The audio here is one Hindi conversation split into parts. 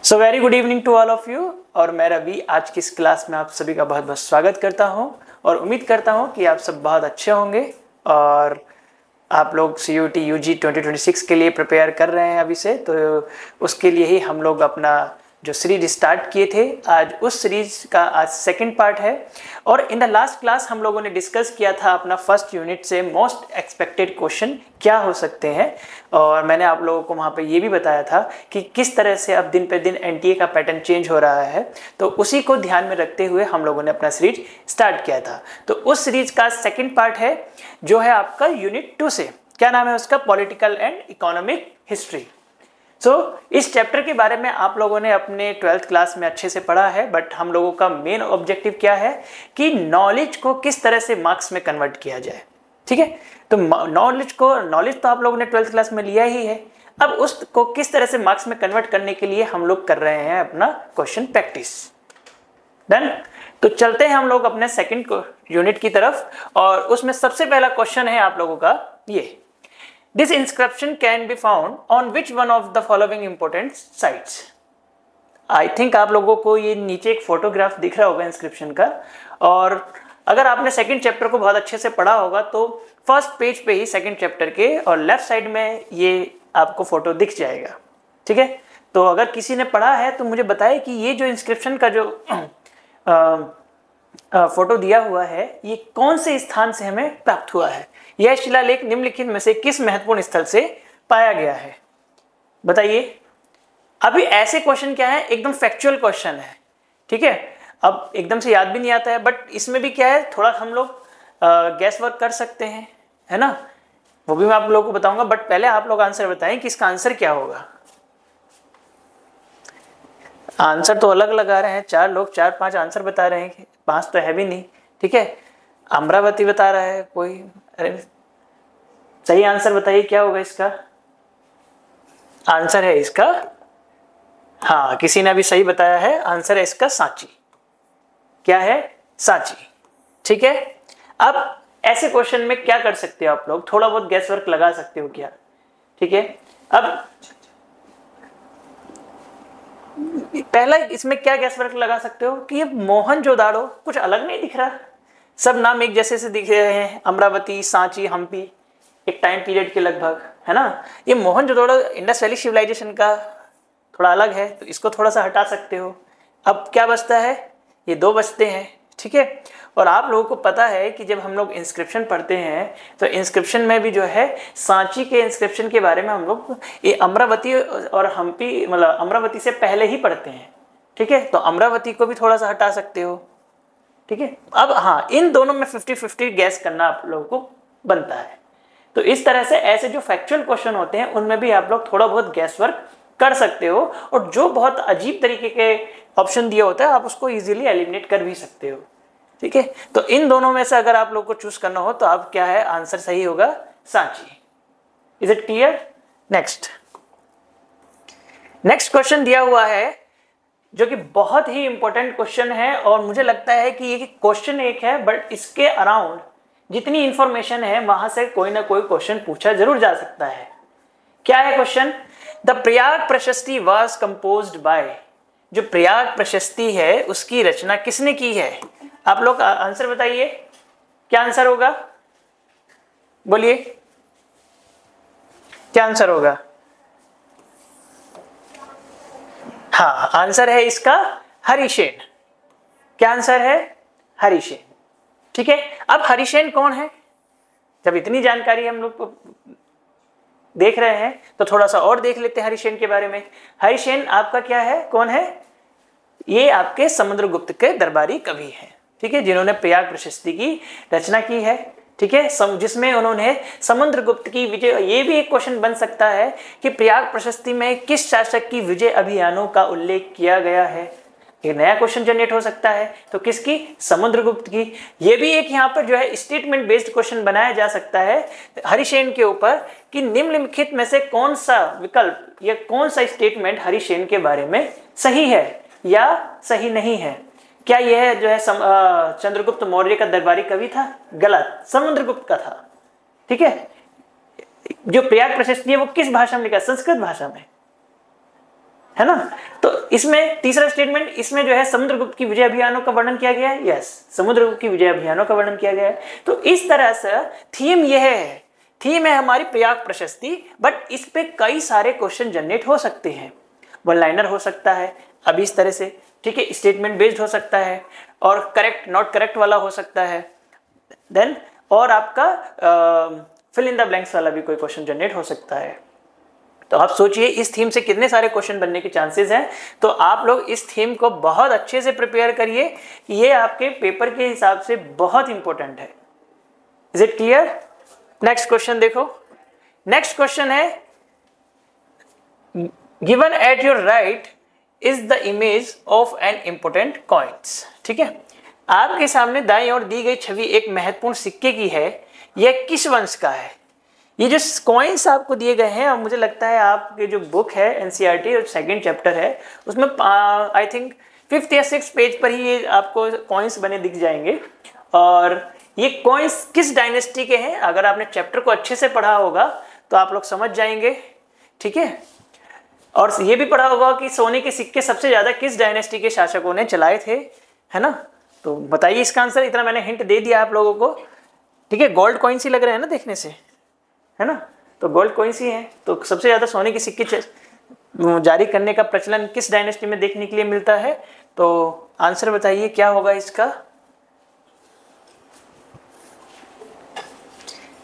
So very good evening to all of you. और मैं रवि आज की इस क्लास में आप सभी का बहुत बहुत स्वागत करता हूं और उम्मीद करता हूं कि आप सब बहुत अच्छे होंगे और आप लोग CUET UG 2026 के लिए प्रिपेयर कर रहे हैं अभी से। तो उसके लिए ही हम लोग अपना जो सीरीज स्टार्ट किए थे, आज उस सीरीज का आज सेकंड पार्ट है। और इन द लास्ट क्लास हम लोगों ने डिस्कस किया था अपना फर्स्ट यूनिट से मोस्ट एक्सपेक्टेड क्वेश्चन क्या हो सकते हैं, और मैंने आप लोगों को वहाँ पे ये भी बताया था कि किस तरह से अब दिन पे दिन NTA का पैटर्न चेंज हो रहा है। तो उसी को ध्यान में रखते हुए हम लोगों ने अपना सीरीज स्टार्ट किया था। तो उस सीरीज का सेकेंड पार्ट है जो है आपका यूनिट 2 से, क्या नाम है उसका, पॉलिटिकल एंड इकोनॉमिक हिस्ट्री। इस चैप्टर के बारे में आप लोगों ने अपने 12th क्लास में अच्छे से पढ़ा है, बट हम लोगों का मेन ऑब्जेक्टिव क्या है कि नॉलेज को किस तरह से मार्क्स में कन्वर्ट किया जाए। ठीक है, तो नॉलेज तो आप लोगों ने 12th क्लास में लिया ही है। अब उसको किस तरह से मार्क्स में कन्वर्ट करने के लिए हम लोग कर रहे हैं अपना क्वेश्चन प्रैक्टिस। डन। तो चलते हैं हम लोग अपने सेकंड यूनिट की तरफ, और उसमें सबसे पहला क्वेश्चन है आप लोगों का ये, This inscription can be found on which one of the following important sites? I think आप लोगों को ये नीचे एक फोटोग्राफ दिख रहा होगा इंस्क्रिप्शन का, और अगर आपने सेकंड चैप्टर को बहुत अच्छे से पढ़ा होगा तो फर्स्ट पेज पे ही सेकंड चैप्टर के और लेफ्ट साइड में ये आपको फोटो दिख जाएगा। ठीक है, तो अगर किसी ने पढ़ा है तो मुझे बताए कि ये जो इंस्क्रिप्शन का जो फोटो दिया हुआ है ये कौन से स्थान से हमें प्राप्त हुआ है। यह शिलालेख निम्नलिखित में से किस महत्वपूर्ण स्थल से पाया गया है, बताइए। अभी ऐसे क्वेश्चन क्या है, एकदम फैक्चुअल क्वेश्चन है। ठीक है, अब एकदम से याद भी नहीं आता है, बट इसमें भी क्या है, थोड़ा हम लोग गैस वर्क कर सकते हैं, है ना, वो भी मैं आप लोगों को बताऊंगा। बट पहले आप लोग आंसर बताएं कि इसका आंसर क्या होगा। आंसर तो अलग लगा रहे हैं, 4 लोग 4-5 आंसर बता रहे हैं, 5 तो है भी नहीं। ठीक है, अमरावती बता रहा है कोई, अरे सही आंसर बताइए क्या होगा इसका। आंसर है इसका, हाँ किसी ने अभी सही बताया है, आंसर है इसका सांची। क्या है, सांची। ठीक है, अब ऐसे क्वेश्चन में क्या कर सकते हो आप लोग, थोड़ा बहुत गैस वर्क लगा सकते हो क्या। ठीक है, अब पहला इसमें क्या गैस वर्क लगा सकते हो कि ये मोहनजोदाड़ो कुछ अलग नहीं दिख रहा, सब नाम एक जैसे से दिख रहे हैं, अमरावती, सांची, हम्पी, एक टाइम पीरियड के लगभग, है ना। ये मोहनजोदाड़ो इंडस वैली सिविलाइजेशन का थोड़ा अलग है, तो इसको थोड़ा सा हटा सकते हो। अब क्या बचता है, ये 2 बचते हैं। ठीक है, और आप लोगों को पता है कि जब हम लोग इंस्क्रिप्शन पढ़ते हैं तो इंस्क्रिप्शन में भी जो है सांची के इंस्क्रिप्शन के बारे में हम लोग ये अमरावती और हम्पी, मतलब अमरावती से पहले ही पढ़ते हैं। ठीक है, तो अमरावती को भी थोड़ा सा हटा सकते हो। ठीक है, अब हाँ, इन दोनों में 50-50 गैस करना आप लोगों को बनता है। तो इस तरह से ऐसे जो फैक्चुअल क्वेश्चन होते हैं उनमें भी आप लोग थोड़ा बहुत गैस वर्क कर सकते हो, और जो बहुत अजीब तरीके के ऑप्शन दिया होता है आप उसको इजीली एलिमिनेट कर भी सकते हो। ठीक है, तो इन दोनों में से अगर आप लोग को चूज करना हो तो आप क्या है, आंसर सही होगा Sanchi. Is it clear. Next question दिया हुआ है जो कि बहुत ही इंपॉर्टेंट क्वेश्चन है, और मुझे लगता है कि ये क्वेश्चन एक है बट इसके अराउंड जितनी इंफॉर्मेशन है वहां से कोई ना कोई क्वेश्चन पूछा जरूर जा सकता है। क्या है क्वेश्चन, द प्रयाग प्रशस्ति वाज कंपोज्ड बाय, जो प्रयाग प्रशस्ति है उसकी रचना किसने की है। आप लोग आंसर बताइए, क्या आंसर होगा, बोलिए क्या आंसर होगा। हाँ, आंसर है इसका हरिसेन। क्या आंसर है, हरिसेन। ठीक है, अब हरिसेन कौन है, जब इतनी जानकारी हम लोग देख रहे हैं तो थोड़ा सा और देख लेते हैं हरिसेन के बारे में। हरिसेन आपका क्या है, कौन है, ये आपके समुद्रगुप्त के दरबारी कवि हैं। ठीक है, जिन्होंने प्रयाग प्रशस्ति की रचना की है। ठीक है, जिसमें उन्होंने समुद्रगुप्त की विजय, ये भी एक क्वेश्चन बन सकता है कि प्रयाग प्रशस्ति में किस शासक की विजय अभियानों का उल्लेख किया गया है, एक नया क्वेश्चन जनरेट हो सकता है। तो किसकी, समुद्रगुप्त की। ये भी एक यहाँ पर जो है स्टेटमेंट बेस्ड क्वेश्चन बनाया जा सकता है हरिसेन के ऊपर कि निम्नलिखित में से कौन सा विकल्प या कौन सा स्टेटमेंट हरिसेन के बारे में सही है या सही नहीं है। क्या यह जो है चंद्रगुप्त मौर्य का दरबारी कवि था, गलत, समुद्रगुप्त का था। ठीक है, जो प्रयाग प्रशस्ति है वो किस भाषा में लिखा, संस्कृत भाषा में। है ना। तो इसमें तीसरा स्टेटमेंट, इसमें जो है समुद्रगुप्त की विजय अभियानों का वर्णन किया गया है। यस, समुद्रगुप्त की विजय अभियानों का वर्णन किया गया है। तो इस तरह से थीम यह है, थीम है हमारी प्रयाग प्रशस्ति, बट इस पे कई सारे क्वेश्चन जनरेट हो सकते हैं। वन लाइनर हो सकता है अभी इस तरह से, ठीक है, स्टेटमेंट बेस्ड हो सकता है, और करेक्ट नॉट करेक्ट वाला हो सकता है, देन और आपका फिल इन द ब्लैंक्स वाला भी कोई क्वेश्चन जनरेट हो सकता है। तो आप सोचिए इस थीम से कितने सारे क्वेश्चन बनने के चांसेस हैं। तो आप लोग इस थीम को बहुत अच्छे से प्रिपेयर करिए, ये आपके पेपर के हिसाब से बहुत इंपॉर्टेंट है। Is it clear? Next question देखो। नेक्स्ट क्वेश्चन है, given at your right is the image of an important coins. ठीक है, आपके सामने दाईं ओर दी गई छवि एक महत्वपूर्ण सिक्के की है, यह किस वंश का है? ये जो कॉइन्स आपको दिए गए हैं, और मुझे लगता है आपके जो बुक है एनसीईआरटी और सेकंड चैप्टर है उसमें आई थिंक 5th या 6th पेज पर ही ये आपको कॉइन्स बने दिख जाएंगे। और ये कॉइन्स किस डायनेस्टी के हैं, अगर आपने चैप्टर को अच्छे से पढ़ा होगा तो आप लोग समझ जाएंगे। ठीक है, और ये भी पढ़ा होगा कि सोने के सिक्के सबसे ज्यादा किस डायनेस्टी के शासकों ने चलाए थे, है ना। तो बताइए इसका आंसर। इतना मैंने हिंट दे दिया आप लोगों को। ठीक है, गोल्ड कॉइन्स ही लग रहे हैं ना देखने से, है ना। तो गोल्ड कॉइन्स ही हैं। तो सबसे ज्यादा सोने के सिक्के जारी करने का प्रचलन किस डायनेस्टी में देखने के लिए मिलता है? तो आंसर बताइए क्या होगा इसका,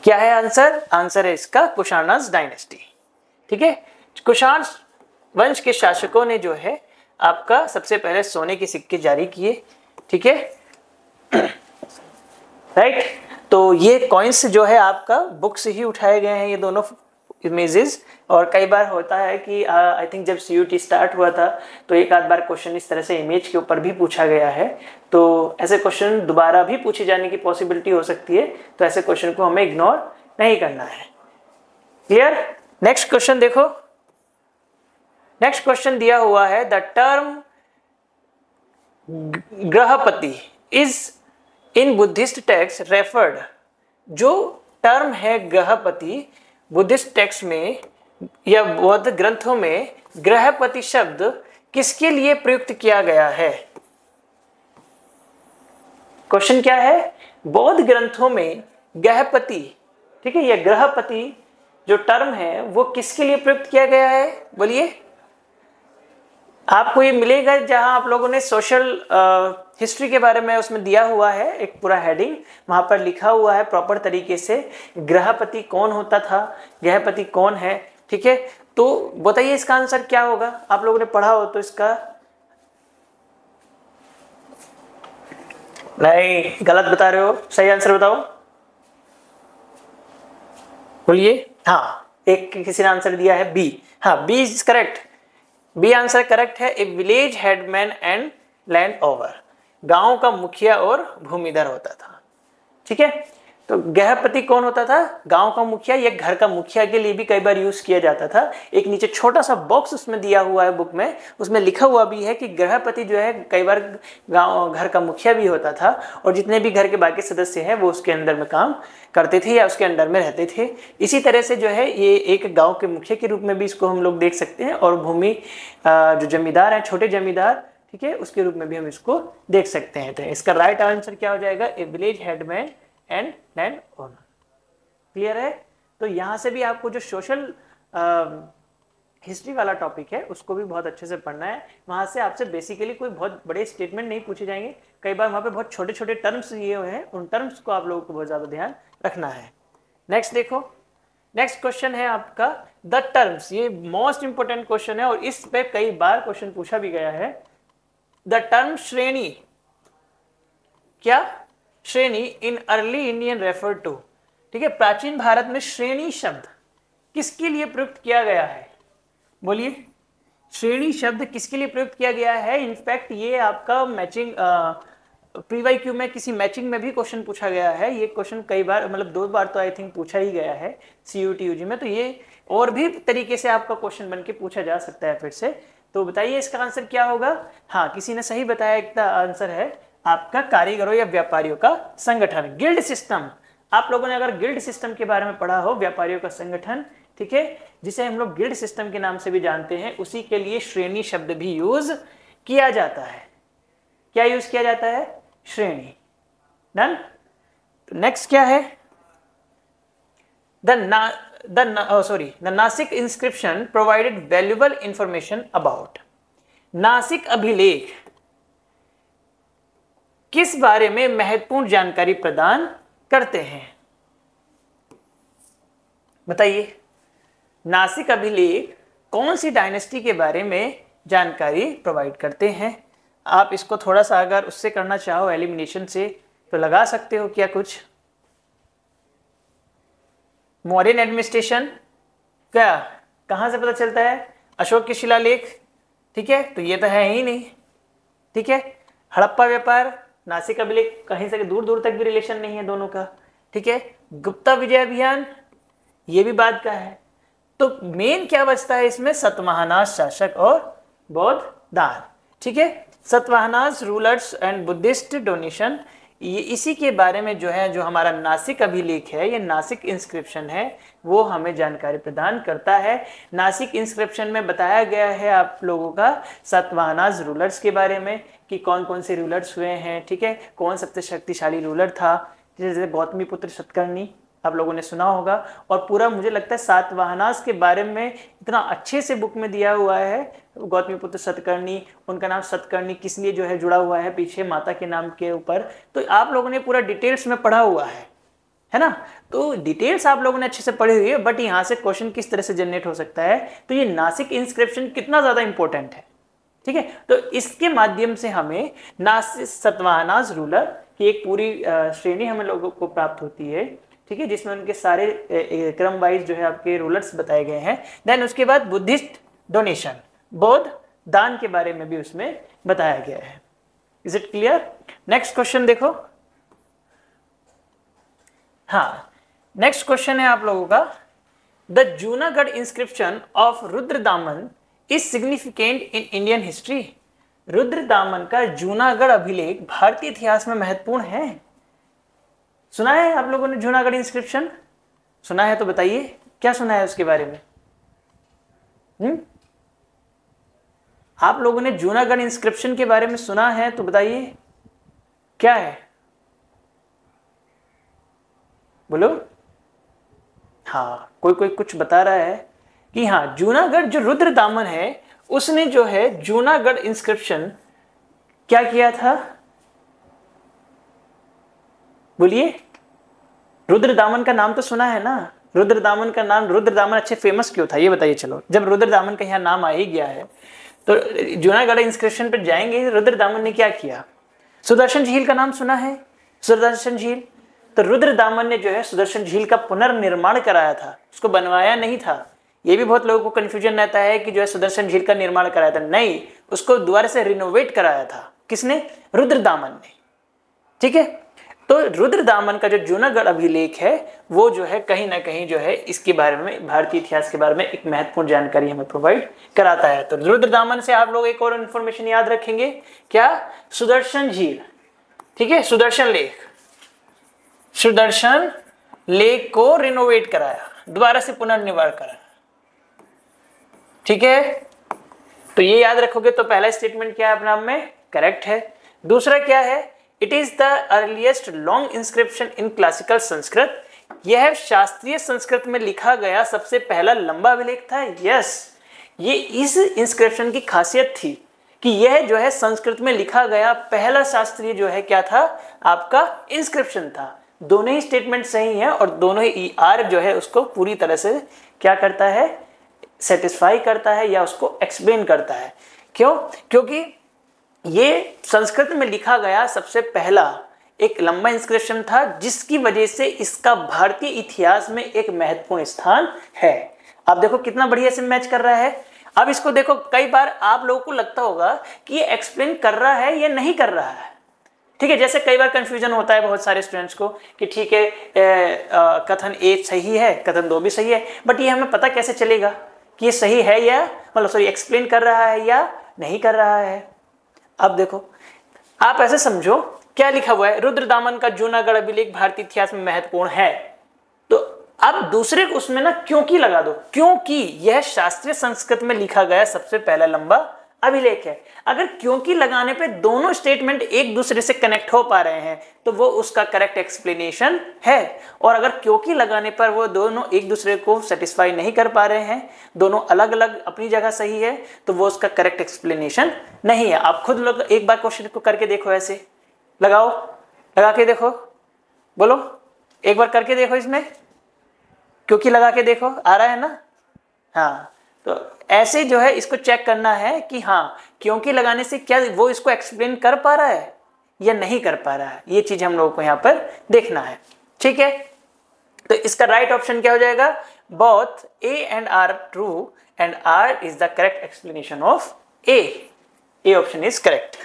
क्या है आंसर? आंसर है इसका कुषाणस डायनेस्टी। ठीक है, कुषाण वंश के शासकों ने जो है आपका सबसे पहले सोने के सिक्के जारी किए। ठीक है, राइट। तो ये कॉइन्स जो है आपका बुक से ही उठाए गए हैं, ये दोनों इमेजेस। और कई बार होता है कि आई थिंक जब सीयूटी स्टार्ट हुआ था तो एक आध बार क्वेश्चन इस तरह से इमेज के ऊपर भी पूछा गया है। तो ऐसे क्वेश्चन दोबारा भी पूछे जाने की पॉसिबिलिटी हो सकती है, तो ऐसे क्वेश्चन को हमें इग्नोर नहीं करना है। क्लियर? नेक्स्ट क्वेश्चन देखो। नेक्स्ट क्वेश्चन दिया हुआ है, the term grahapati is in Buddhist text referred. जो टर्म है ग्रहपति बुद्धिस्ट टेक्स्ट में या बौद्ध ग्रंथों में ग्रहपति शब्द किसके लिए प्रयुक्त किया गया है? क्वेश्चन क्या है? बौद्ध ग्रंथों में ग्रहपति, ठीक है, यह ग्रहपति जो टर्म है वो किसके लिए प्रयुक्त किया गया है? बोलिए। आपको ये मिलेगा जहां आप लोगों ने सोशल हिस्ट्री के बारे में उसमें दिया हुआ है एक पूरा हेडिंग, वहां पर लिखा हुआ है प्रॉपर तरीके से ग्रहपति कौन होता था, ग्रहपति कौन है। ठीक है, तो बताइए इसका आंसर क्या होगा? आप लोगों ने पढ़ा हो तो इसका नहीं, गलत बता रहे हो, सही आंसर बताओ। बोलिए। हाँ, एक किसी ने आंसर दिया है बी। हाँ, B is correct. B answer correct है। A village headman and land owner, गांव का मुखिया और भूमिधर होता था। ठीक है, तो ग्रहपति कौन होता था? गांव का मुखिया या घर का मुखिया के लिए भी कई बार यूज किया जाता था। एक नीचे छोटा सा बॉक्स उसमें दिया हुआ है बुक में, उसमें लिखा हुआ भी है कि ग्रहपति जो है कई बार गांव घर का मुखिया भी होता था, और जितने भी घर के बाकी सदस्य हैं वो उसके अंदर में काम करते थे या उसके अंडर में रहते थे। इसी तरह से जो है ये एक गांव के मुखिया के रूप में भी इसको हम लोग देख सकते हैं, और भूमि जो जमींदार है, छोटे जमींदार, ठीक है, उसके रूप में भी हम इसको देख सकते हैं। तो इसका राइट आंसर क्या हो जाएगा? ए village headman and land owner. Clear है? तो यहां से भी आपको जो सोशल हिस्ट्री वाला टॉपिक है उसको भी बहुत अच्छे से पढ़ना है। वहां से आपसे बेसिकली कोई बहुत बड़े स्टेटमेंट नहीं पूछे जाएंगे, कई बार वहां पे बहुत छोटे छोटे टर्म्स दिए हुए हैं, उन टर्म्स को आप लोगों को बहुत ज्यादा ध्यान रखना है। नेक्स्ट देखो, नेक्स्ट क्वेश्चन है आपका द टर्म्स। ये मोस्ट इंपोर्टेंट क्वेश्चन है और इस पे कई बार क्वेश्चन पूछा भी गया है। द टर्म श्रेणी, क्या? श्रेणी in early Indian refer to. ठीक है, प्राचीन भारत में श्रेणी शब्द किसके लिए प्रयुक्त किया गया है? बोलिए, श्रेणी शब्द किसके लिए प्रयुक्त किया गया है? इनफैक्ट ये आपका मैचिंग प्रीवाईक्यू में किसी मैचिंग में भी क्वेश्चन पूछा गया है। ये क्वेश्चन कई बार, मतलब 2 बार तो आई थिंक पूछा ही गया है सीयूटी यूजी में, तो ये और भी तरीके से आपका क्वेश्चन बन के पूछा जा सकता है फिर से। तो बताइए इसका आंसर क्या होगा? हाँ, किसी ने सही बताया, एक आंसर है आपका कारीगरों या व्यापारियों का संगठन, गिल्ड सिस्टम। आप लोगों ने अगर गिल्ड सिस्टम के बारे में पढ़ा हो, व्यापारियों का संगठन, ठीक है, जिसे हम लोग ग्रिड सिस्टम के नाम से भी जानते हैं, उसी के लिए श्रेणी शब्द भी यूज किया जाता है। क्या यूज किया जाता है? श्रेणी। डन। तो नेक्स्ट क्या है? The Nasik inscription provided valuable information about। Nashik अभिलेख किस बारे में महत्वपूर्ण जानकारी प्रदान करते हैं? बताइए, नासिक अभिलेख कौन सी डायनेस्टी के बारे में जानकारी प्रोवाइड करते हैं? आप इसको थोड़ा सा अगर उससे करना चाहो एलिमिनेशन से तो लगा सकते हो क्या कुछ? मौर्यन एडमिनिस्ट्रेशन, क्या कहां से पता चलता है? अशोक के शिलालेख, ठीक है, तो ये तो है ही नहीं, ठीक है। हड़प्पा व्यापार, नासिक अभिलेख, कहीं से दूर दूर तक भी रिलेशन नहीं है दोनों का, ठीक है। गुप्ता विजय अभियान, ये भी बाद का है। तो मेन क्या बचता है इसमें? सतवाहनास शासक और बौद्ध दान, ठीक है। Satavahanas rulers and Buddhist donation, ये इसी के बारे में जो है, जो हमारा नासिक अभिलेख है, ये नासिक इंस्क्रिप्शन है, वो हमें जानकारी प्रदान करता है। नासिक इंस्क्रिप्शन में बताया गया है आप लोगों का सतवाहनास रूलर्स के बारे में कि कौन कौन से रूलर्स हुए हैं, ठीक है, कौन सबसे शक्तिशाली रूलर था, जैसे गौतमी पुत्र सतकर्णी आप लोगों ने सुना होगा। और पूरा मुझे लगता है सातवाहनास के बारे में इतना अच्छे से बुक में दिया हुआ है, गौतमी पुत्र सतकर्णी, उनका नाम सतकर्णी किस लिए जो है जुड़ा हुआ है पीछे माता के नाम के ऊपर, तो आप लोगों ने पूरा डिटेल्स में पढ़ा हुआ है ना। तो डिटेल्स आप लोगों ने अच्छे से पढ़ी हुई है, बट यहाँ से क्वेश्चन किस तरह से जनरेट हो सकता है, तो ये नासिक इंस्क्रिप्शन कितना ज्यादा इंपॉर्टेंट है, ठीक है। तो इसके माध्यम से हमें नासिक सतवाहनास रूलर की एक पूरी श्रेणी हमें लोगों को प्राप्त होती है, ठीक है, जिसमें उनके सारे क्रम वाइज जो है आपके रूलर्स बताए गए हैं। देन उसके बाद बुद्धिस्ट डोनेशन, बौद्ध दान के बारे में भी उसमें बताया गया है। Is it clear? Next question देखो। हाँ, नेक्स्ट क्वेश्चन है आप लोगों का, the Junagadh inscription of Rudradaman is significant in Indian history. Rudradaman का जूनागढ़ अभिलेख भारतीय इतिहास में महत्वपूर्ण है। सुना है आप लोगों ने जूनागढ़ इंस्क्रिप्शन? सुना है तो बताइए क्या सुना है उसके बारे में। आप लोगों ने जूनागढ़ इंस्क्रिप्शन के बारे में सुना है तो बताइए क्या है, बोलो। हाँ, कोई कोई कुछ बता रहा है कि हाँ, जूनागढ़ जो रुद्रदामन है उसने जो है जूनागढ़ इंस्क्रिप्शन क्या किया था, बोलिए। रुद्रदामन का नाम तो सुना है ना? रुद्रदामन का नाम, रुद्रदामन अच्छे फेमस क्यों था ये बताइए। चलो, जब रुद्रदामन का यहाँ नाम आ ही गया है तो जूनागढ़ इंस्क्रिप्शन पर जाएंगे। रुद्रदामन ने क्या किया? सुदर्शन झील का नाम सुना है? सुदर्शन झील, तो रुद्रदामन ने जो है सुदर्शन झील का पुनर्निर्माण कराया था, उसको बनवाया नहीं था। ये भी बहुत लोगों को कंफ्यूजन रहता है कि जो है सुदर्शन झील का निर्माण कराया था, नहीं, उसको दोबारा से रिनोवेट कराया था। किसने? रुद्रदामन ने, ठीक है। तो रुद्रदामन का जो जूनागढ़ अभिलेख है वो जो है कहीं ना कहीं जो है इसके बारे में, भारतीय इतिहास के बारे में एक महत्वपूर्ण जानकारी हमें प्रोवाइड कराता है। तो रुद्रदामन से आप लोग एक और इंफॉर्मेशन याद रखेंगे, क्या? सुदर्शन झील, ठीक है, सुदर्शन लेक, सुदर्शन लेक को रिनोवेट कराया, दोबारा से पुनर्निर्माण कराया, ठीक है। तो ये याद रखोगे तो पहला स्टेटमेंट क्या है अपने आप में करेक्ट है। दूसरा क्या है? It is the earliest long inscription in classical Sanskrit. यह शास्त्रीय संस्कृत में लिखा गया सबसे पहला लंबा अभिलेख था। यस, ये इस इंस्क्रिप्शन की खासियत थी कि यह जो है संस्कृत में लिखा गया पहला शास्त्रीय जो है क्या था, आपका इंस्क्रिप्शन था। दोनों ही स्टेटमेंट सही है और दोनों ही आर जो है उसको पूरी तरह से क्या करता है, सेटिस्फाई करता है या उसको एक्सप्लेन करता है। क्यों? क्योंकि ये संस्कृत में लिखा गया सबसे पहला एक लंबा इंस्क्रिप्शन था, जिसकी वजह से इसका भारतीय इतिहास में एक महत्वपूर्ण स्थान है। आप देखो कितना बढ़िया से मैच कर रहा है। अब इसको देखो, कई बार आप लोगों को लगता होगा कि ये एक्सप्लेन कर रहा है या नहीं कर रहा है, ठीक है। जैसे कई बार कंफ्यूजन होता है बहुत सारे स्टूडेंट्स को कि ठीक है कथन ए सही है, कथन 2 भी सही है, बट ये हमें पता कैसे चलेगा कि ये सही है या एक्सप्लेन कर रहा है या नहीं कर रहा है। अब देखो, आप ऐसे समझो, क्या लिखा हुआ है? रुद्रदामन का जूनागढ़ अभिलेख भारतीय इतिहास में महत्वपूर्ण है। तो अब दूसरे उसमें ना क्योंकि लगा दो, क्योंकि यह शास्त्रीय संस्कृत में लिखा गया सबसे पहला लंबा अभिलेख है। अगर क्योंकि लगाने पे दोनों स्टेटमेंट एक दूसरे से कनेक्ट हो पा रहे हैं तो वो उसका करेक्ट एक्सप्लेनेशन है, और अगर क्योंकि लगाने पर वो दोनों एक दूसरे को सेटिस्फाई नहीं कर पा रहे हैं, दोनों अलग अलग अपनी जगह सही है, तो वो उसका करेक्ट एक्सप्लेनेशन नहीं है। आप खुद लोग एक बार क्वेश्चन को करके देखो, ऐसे लगाओ, लगा के देखो, बोलो एक बार करके देखो, इसमें क्योंकि लगा के देखो, आ रहा है ना। हाँ, तो ऐसे जो है इसको चेक करना है कि हाँ क्योंकि लगाने से क्या वो इसको एक्सप्लेन कर पा रहा है या नहीं कर पा रहा है, ये चीज हम लोगों को यहाँ पर देखना है। ठीक है, तो इसका राइट ऑप्शन क्या हो जाएगा, both A and R true and R is the correct explanation of A option is correct.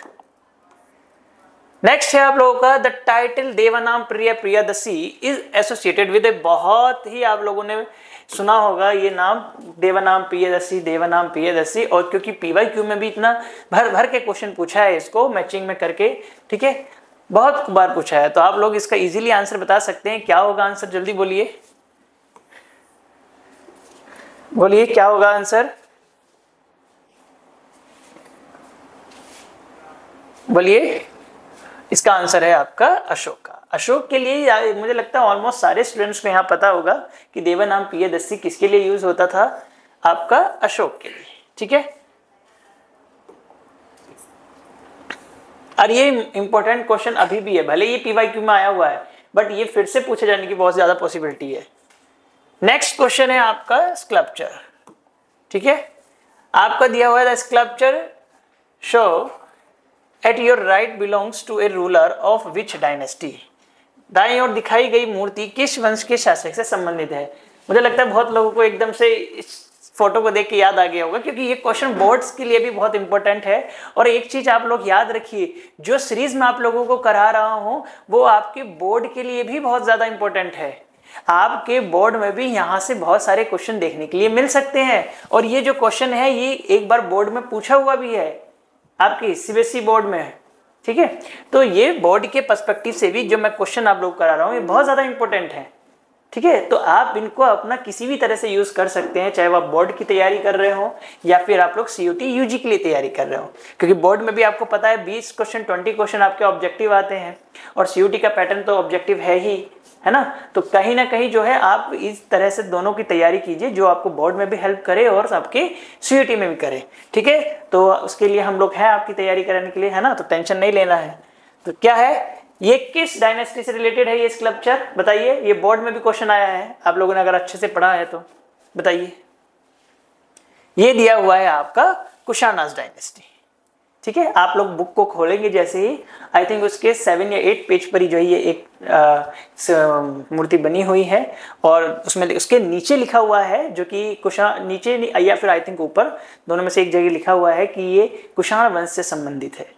Next है आप लोगों का, the title Devanam Priya Priyadasi is associated with A, बहुत ही आप लोगों ने सुना होगा ये नाम, देवानाम प्रियदसी, देवानाम प्रियदसी। और क्योंकि पीवाईक्यू में भी इतना भर भर के क्वेश्चन पूछा है इसको मैचिंग में करके, ठीक है, बहुत बार पूछा है, तो आप लोग इसका इजीली आंसर बता सकते हैं। क्या होगा आंसर, जल्दी बोलिए, बोलिए क्या होगा आंसर, बोलिए। इसका आंसर है आपका अशोका। अशोक के लिए मुझे लगता है ऑलमोस्ट सारे स्टूडेंट्स को यहाँ पता होगा कि देवानाम प्रियदसी किसके लिए यूज होता था, आपका अशोक के लिए। ठीक है, और ये इंपॉर्टेंट क्वेश्चन अभी भी है, भले ये पीवाईक्यू में आया हुआ है बट ये फिर से पूछे जाने की बहुत ज्यादा पॉसिबिलिटी है। नेक्स्ट क्वेश्चन है आपका स्कल्पचर। ठीक है, आपका दिया हुआ है sculpture show at your right belongs to a ruler of which dynasty. दाईं ओर दिखाई गई मूर्ति किस वंश के शासक से संबंधित है। मुझे लगता है बहुत लोगों को एकदम से इस फोटो को देख के याद आ गया होगा, क्योंकि ये क्वेश्चन बोर्ड्स के लिए भी बहुत इंपॉर्टेंट है। और एक चीज आप लोग याद रखिए, जो सीरीज में आप लोगों को करा रहा हूं वो आपके बोर्ड के लिए भी बहुत ज्यादा इंपॉर्टेंट है। आपके बोर्ड में भी यहाँ से बहुत सारे क्वेश्चन देखने के लिए मिल सकते हैं, और ये जो क्वेश्चन है ये एक बार बोर्ड में पूछा हुआ भी है आपकी सीबीएसई बोर्ड में है। ठीक है, तो ये बोर्ड के पर्सपेक्टिव से भी जो मैं क्वेश्चन आप लोग करा रहा हूँ ये बहुत ज्यादा इंपॉर्टेंट है। ठीक है, तो आप इनको अपना किसी भी तरह से यूज कर सकते हैं, चाहे वो आप बोर्ड की तैयारी कर रहे हो या फिर आप लोग सीयूटी यूजी के लिए तैयारी कर रहे हो, क्योंकि बोर्ड में भी आपको पता है 20 क्वेश्चन 20 क्वेश्चन आपके ऑब्जेक्टिव आते हैं, और सीयूटी का पैटर्न तो ऑब्जेक्टिव है ही, है ना। तो कहीं ना कहीं जो है आप इस तरह से दोनों की तैयारी कीजिए जो आपको बोर्ड में भी हेल्प करे और आपके सीयूटी में भी करे। ठीक है, तो उसके लिए हम लोग हैं आपकी तैयारी कराने के लिए, है ना, तो टेंशन नहीं लेना है। तो क्या है, ये किस डायनेस्टी से रिलेटेड है ये स्कल्पचर, बताइए। ये बोर्ड में भी क्वेश्चन आया है, आप लोगों ने अगर अच्छे से पढ़ा है तो बताइए। ये दिया हुआ है आपका कुशानास डायनेस्टी। ठीक है, आप लोग बुक को खोलेंगे जैसे ही, आई थिंक उसके 7 या 8 पेज पर ही जो है ये एक मूर्ति बनी हुई है, और उसमें उसके नीचे लिखा हुआ है जो कि नीचे या फिर आई थिंक ऊपर, दोनों में से एक जगह लिखा हुआ है कि ये कुषाण वंश से संबंधित है।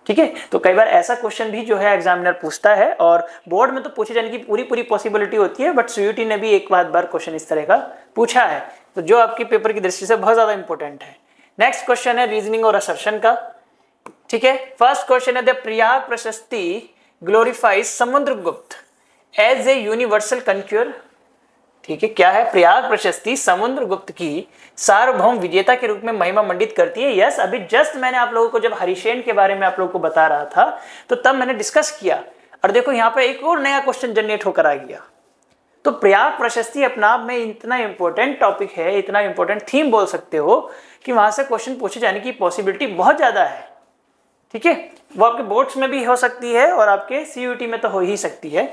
ठीक है, तो कई बार ऐसा क्वेश्चन भी जो है एग्जामिनर पूछता है, और बोर्ड में तो पूछे जाने की पूरी पॉसिबिलिटी होती है, बट सीयूटी ने भी एक बार क्वेश्चन इस तरह का पूछा है, तो जो आपकी पेपर की दृष्टि से बहुत ज्यादा इंपॉर्टेंट है। नेक्स्ट क्वेश्चन है रीजनिंग और असर्शन का। ठीक है, फर्स्ट क्वेश्चन है the Prayag Prashasti glorifies Samudragupta as a universal conqueror. ठीक है, क्या है, प्रयाग प्रशस्ति समुद्रगुप्त की सार्वभौम विजेता के रूप में महिमा मंडित करती है। यस, अभी जस्ट मैंने आप लोगों को जब हरिसेन के बारे में आप लोगों को बता रहा था तो तब मैंने डिस्कस किया, और देखो यहाँ पे एक और नया क्वेश्चन जनरेट होकर आ गया। तो प्रयाग प्रशस्ति अपना आप में इतना इंपॉर्टेंट टॉपिक है, इतना इंपॉर्टेंट थीम बोल सकते हो कि वहां से क्वेश्चन पूछे जाने की पॉसिबिलिटी बहुत ज्यादा है। ठीक है, वो आपके बोर्ड्स में भी हो सकती है और आपके सीयूटी में तो हो ही सकती है।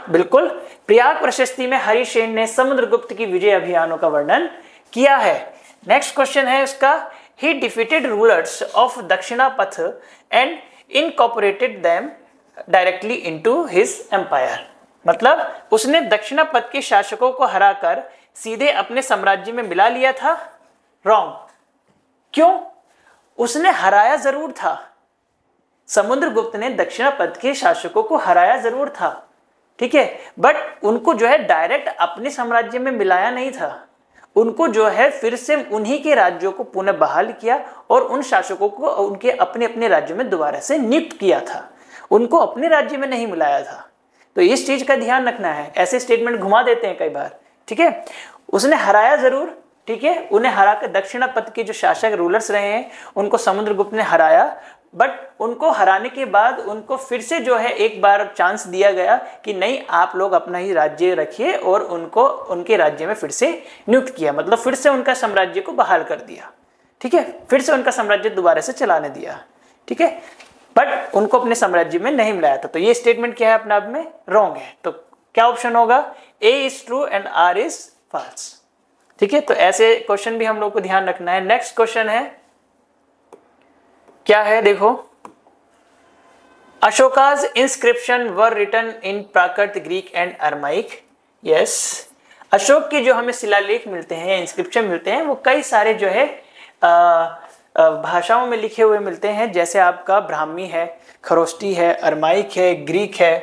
बिल्कुल, प्रयाग प्रशस्ति में हरिसेन ने समुद्रगुप्त की विजय अभियानों का वर्णन किया है। नेक्स्ट क्वेश्चन है उसका, he defeated rulers of Dakshinapatha and incorporated them directly into his empire. मतलब उसने दक्षिणापथ के शासकों को हराकर सीधे अपने साम्राज्य में मिला लिया था। रॉन्ग। क्यों? उसने हराया जरूर था, समुद्रगुप्त ने दक्षिणापथ के शासकों को हराया जरूर था, ठीक है, बट उनको जो है डायरेक्ट अपने साम्राज्य में मिलाया नहीं था। उनको जो है फिर से उन्हीं के राज्यों को पुनः बहाल किया और उन शासकों को उनके अपने अपने राज्यों में दोबारा से नियुक्त किया था, उनको अपने राज्य में नहीं मिलाया था। तो इस चीज का ध्यान रखना है, ऐसे स्टेटमेंट घुमा देते हैं कई बार, ठीक है, उसने हराया जरूर, ठीक है, उन्हें हराकर दक्षिणापथ के जो शासक रूलर्स रहे हैं उनको समुद्रगुप्त ने हराया, बट उनको हराने के बाद उनको फिर से जो है एक बार चांस दिया गया कि नहीं आप लोग अपना ही राज्य रखिए, और उनको उनके राज्य में फिर से नियुक्त किया, मतलब फिर से उनका साम्राज्य को बहाल कर दिया, ठीक है, फिर से उनका साम्राज्य दोबारा से चलाने दिया, ठीक है, बट उनको अपने साम्राज्य में नहीं मिलाया था। तो ये स्टेटमेंट क्या है अपने आप में रॉन्ग है, तो क्या ऑप्शन होगा, A is true and R is false, ठीक है। तो ऐसे क्वेश्चन भी हम लोग को ध्यान रखना है। नेक्स्ट क्वेश्चन है, क्या है देखो, Ashoka's inscription were written in Prakrit, Greek and Aramaic. Yes, Ashoka के जो हमें शिलालेख मिलते हैं, इंस्क्रिप्शन मिलते हैं, वो कई सारे जो है भाषाओं में लिखे हुए मिलते हैं, जैसे आपका ब्राह्मी है, खरोष्टी है, अरमाइक है, ग्रीक है,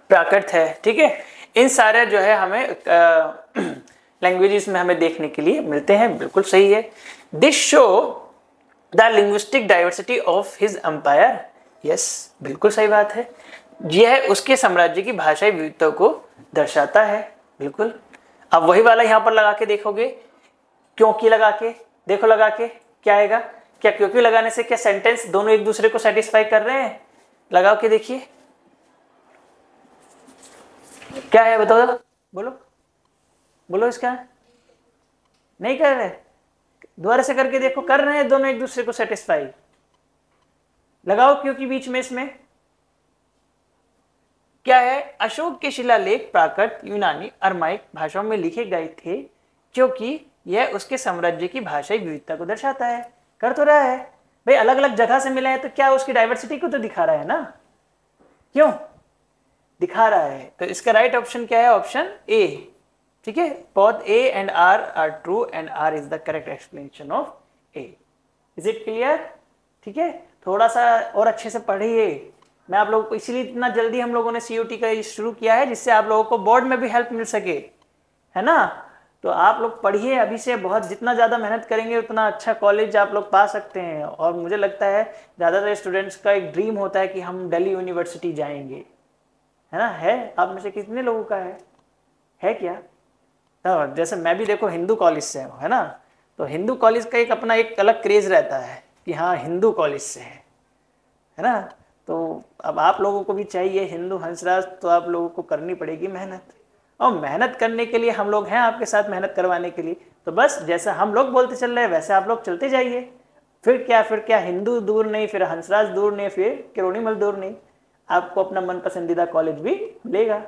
प्राकृत है, ठीक है, इन सारे जो है हमें लैंग्वेजेस में हमें देखने के लिए मिलते हैं, बिल्कुल सही है। This show the linguistic diversity of his empire. Yes, बिल्कुल सही बात है, यह उसके साम्राज्य की भाषाई विविधता को दर्शाता है, बिल्कुल। अब वही वाला यहां पर लगा के देखोगे, क्योंकि लगा के देखो, लगा के क्या आएगा, क्या क्योंकि लगाने से क्या सेंटेंस दोनों एक दूसरे को सेटिस्फाई कर रहे हैं, लगाओ के देखिए क्या है, बताओ, बोलो बोलो, इसका नहीं कर रहे, दोबारा से करके देखो, कर रहे हैं दोनों एक दूसरे को सेटिस्फाई, लगाओ क्योंकि बीच में, इसमें क्या है, अशोक के शिलालेख प्राकृत, यूनानी, अरमाइक भाषाओं में लिखे गए थे क्योंकि यह उसके साम्राज्य की भाषाई विविधता को दर्शाता है। कर तो रहा है भाई, अलग अलग जगह से मिला है तो क्या उसकी डाइवर्सिटी को तो दिखा रहा है ना, क्यों दिखा रहा है। तो इसका राइट ऑप्शन क्या है, ऑप्शन ए, ठीक है, both A and R are true and R is the correct explanation of A. Is it clear? ठीक है, थोड़ा सा और अच्छे से पढ़िए, मैं आप लोगों को इसीलिए इतना जल्दी हम लोगों ने CUT का शुरू किया है, जिससे आप लोगों को बोर्ड में भी हेल्प मिल सके, है ना। तो आप लोग पढ़िए अभी से, बहुत जितना ज़्यादा मेहनत करेंगे उतना अच्छा कॉलेज आप लोग पा सकते हैं। और मुझे लगता है ज़्यादातर स्टूडेंट्स का एक ड्रीम होता है कि हम दिल्ली यूनिवर्सिटी जाएंगे, है ना। है आप में से कितने लोगों का है क्या? तो जैसे मैं भी देखो हिंदू कॉलेज से हूँ, है ना, तो हिंदू कॉलेज का एक अपना एक अलग क्रेज रहता है कि हाँ हिंदू कॉलेज से है ना। तो अब आप लोगों को भी चाहिए हिंदू हंसराज, तो आप लोगों को करनी पड़ेगी मेहनत, और मेहनत करने के लिए हम लोग हैं आपके साथ, मेहनत करवाने के लिए। तो बस जैसा हम लोग बोलते चल रहे हैं वैसे आप लोग चलते जाइए, फिर क्या हिंदू दूर नहीं, फिर हंसराज दूर नहीं, फिर किरोड़ीमल दूर नहीं, आपको अपना मन पसंदीदा कॉलेज भी मिलेगा,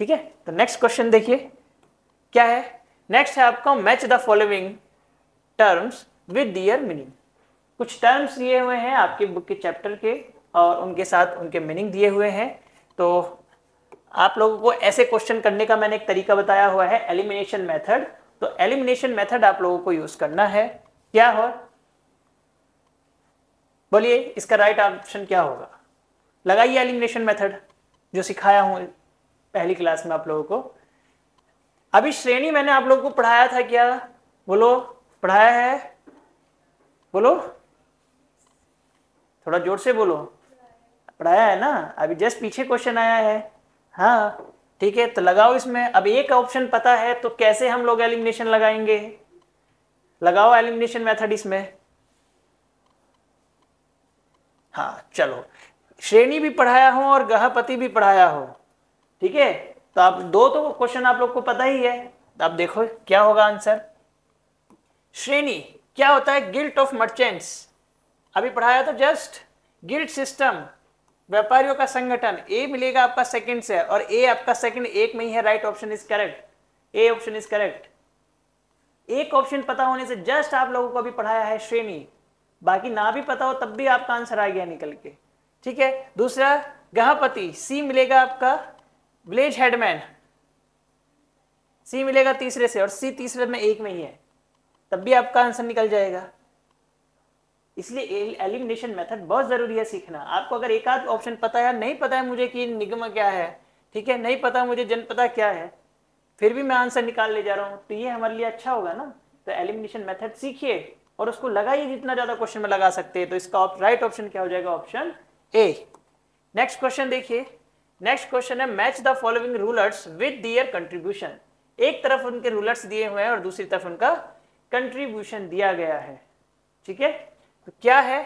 ठीक है। तो नेक्स्ट क्वेश्चन देखिए क्या है, नेक्स्ट है आपका match the following terms with their meaning. कुछ टर्म्स दिए हुए हैं आपके बुक के चैप्टर के, और उनके साथ उनके मीनिंग दिए हुए हैं। तो आप लोगों को ऐसे क्वेश्चन करने का मैंने एक तरीका बताया हुआ है, एलिमिनेशन मेथड। तो एलिमिनेशन मेथड आप लोगों को यूज करना है, क्या हो, बोलिए इसका राइट ऑप्शन क्या होगा, लगाइए एलिमिनेशन मेथड जो सिखाया हूं पहली क्लास में आप लोगों को। अभी श्रेणी मैंने आप लोगों को पढ़ाया था क्या, बोलो पढ़ाया है, बोलो थोड़ा जोर से बोलो, पढ़ाया है ना, अभी जस्ट पीछे क्वेश्चन आया है, हाँ ठीक है। तो लगाओ इसमें, अब एक ऑप्शन पता है तो कैसे हम लोग एलिमिनेशन लगाएंगे, लगाओ एलिमिनेशन मेथड इसमें। हाँ चलो, श्रेणी भी पढ़ाया हो और गहपति भी पढ़ाया हो, ठीक है। तो आप दो तो क्वेश्चन आप लोग को पता ही है, तो आप देखो क्या होगा आंसर। श्रेणी क्या होता है, गिल्ड ऑफ मर्चेंट्स, अभी पढ़ाया तो जस्ट, गिल्ड सिस्टम व्यापारियों का संगठन, ए मिलेगा आपका सेकंड से, और ए आपका सेकंड एक में ही है, right option is correct, A option is correct. एक ऑप्शन पता होने से जस्ट आप लोगों को अभी पढ़ाया है श्रेणी, बाकी ना भी पता हो तब भी आपका आंसर आ गया निकल के, ठीक है। दूसरा गहपति, सी मिलेगा आपका विलेज हेडमैन, सी मिलेगा तीसरे से, और सी तीसरे में एक में ही है, तब भी आपका आंसर निकल जाएगा। इसलिए एलिमिनेशन मेथड बहुत जरूरी है सीखना। आपको अगर एक आध ऑप्शन पता है, नहीं पता है मुझे कि निगम क्या है, ठीक है, नहीं पता मुझे जनपदा क्या है, फिर भी मैं आंसर निकाल ले जा रहा हूँ, तो ये हमारे लिए अच्छा होगा ना। तो एलिमिनेशन मेथड सीखिए और उसको लगाइए जितना ज्यादा क्वेश्चन में लगा सकते हैं। तो इसका राइट ऑप्शन क्या हो जाएगा, ऑप्शन ए। नेक्स्ट क्वेश्चन देखिए, नेक्स्ट क्वेश्चन है match the following rulers with their contribution. एक तरफ उनके रूलर्स दिए हुए हैं और दूसरी तरफ उनका कंट्रीब्यूशन दिया गया है। ठीक है, तो क्या है,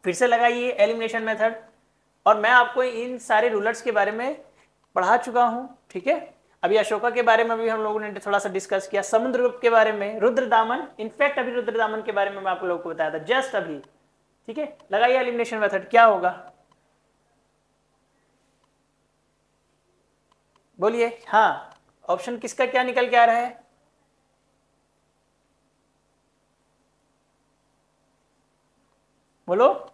फिर से लगाइए एलिमिनेशन मेथड। और मैं आपको इन सारे रूलर्स के बारे में पढ़ा चुका हूं। ठीक है, अभी अशोका के बारे में भी हम लोगों ने थोड़ा सा डिस्कस किया, समुद्रगुप्त के बारे में, रुद्रदामन, इनफैक्ट अभी रुद्रदामन के बारे में मैं आप लोगों को बताया था जस्ट अभी। ठीक है, लगाइए एलिमिनेशन मेथड, क्या होगा बोलिए। हाँ, ऑप्शन किसका क्या निकल के आ रहा है, बोलो।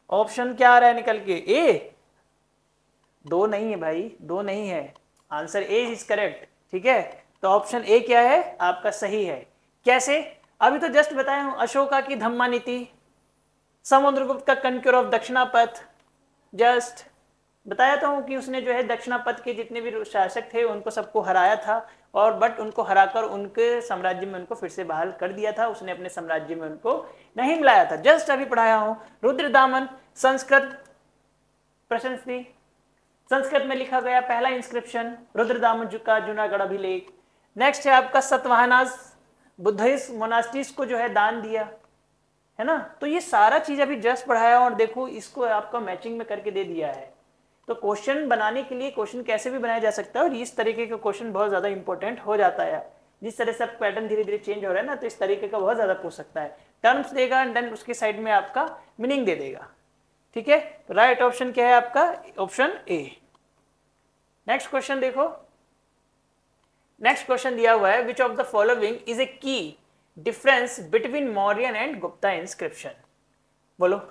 ऑप्शन क्या आ रहा है निकल के, ए। दो नहीं है भाई, दो नहीं है, आंसर ए इज करेक्ट। ठीक है, तो ऑप्शन ए क्या है आपका सही है। कैसे, अभी तो जस्ट बताया हूं, अशोका की धम्मा नीति, समुद्रगुप्त का कनक्योर ऑफ दक्षिणापथ, जस्ट बताया था कि उसने जो है दक्षिणापथ के जितने भी शासक थे उनको सबको हराया था, और बट उनको हराकर उनके साम्राज्य में उनको फिर से बहाल कर दिया था, उसने अपने साम्राज्य में उनको नहीं मिलाया था, जस्ट अभी पढ़ाया हूं। रुद्रदामन संस्कृत प्रशस्ति, संस्कृत में लिखा गया पहला इंस्क्रिप्शन रुद्रदामन का जूनागढ़ अभिलेख। नेक्स्ट है आपका सतवाहनास, बुद्धिस्ट मोनास्ट्रीज को जो है दान दिया, है ना। तो ये सारा चीज अभी जस्ट पढ़ाया और देखो इसको आपका मैचिंग में करके दे दिया है। तो क्वेश्चन बनाने के लिए क्वेश्चन कैसे भी बनाया जा सकता है, और इस तरीके का क्वेश्चन बहुत ज्यादा इंपॉर्टेंट हो जाता है। जिस तरह से पैटर्न धीरे धीरे चेंज हो रहा है ना, तो इस तरीके का बहुत ज्यादा पूछ सकता है। टर्म्स देगा एंड देन उसके साइड में आपका मीनिंग दे देगा। ठीक है, तो राइट ऑप्शन क्या है आपका, ऑप्शन ए। नेक्स्ट क्वेश्चन देखो, नेक्स्ट क्वेश्चन दिया हुआ है, which of the following is a key difference between Mauryan and Gupta inscription, बोलो।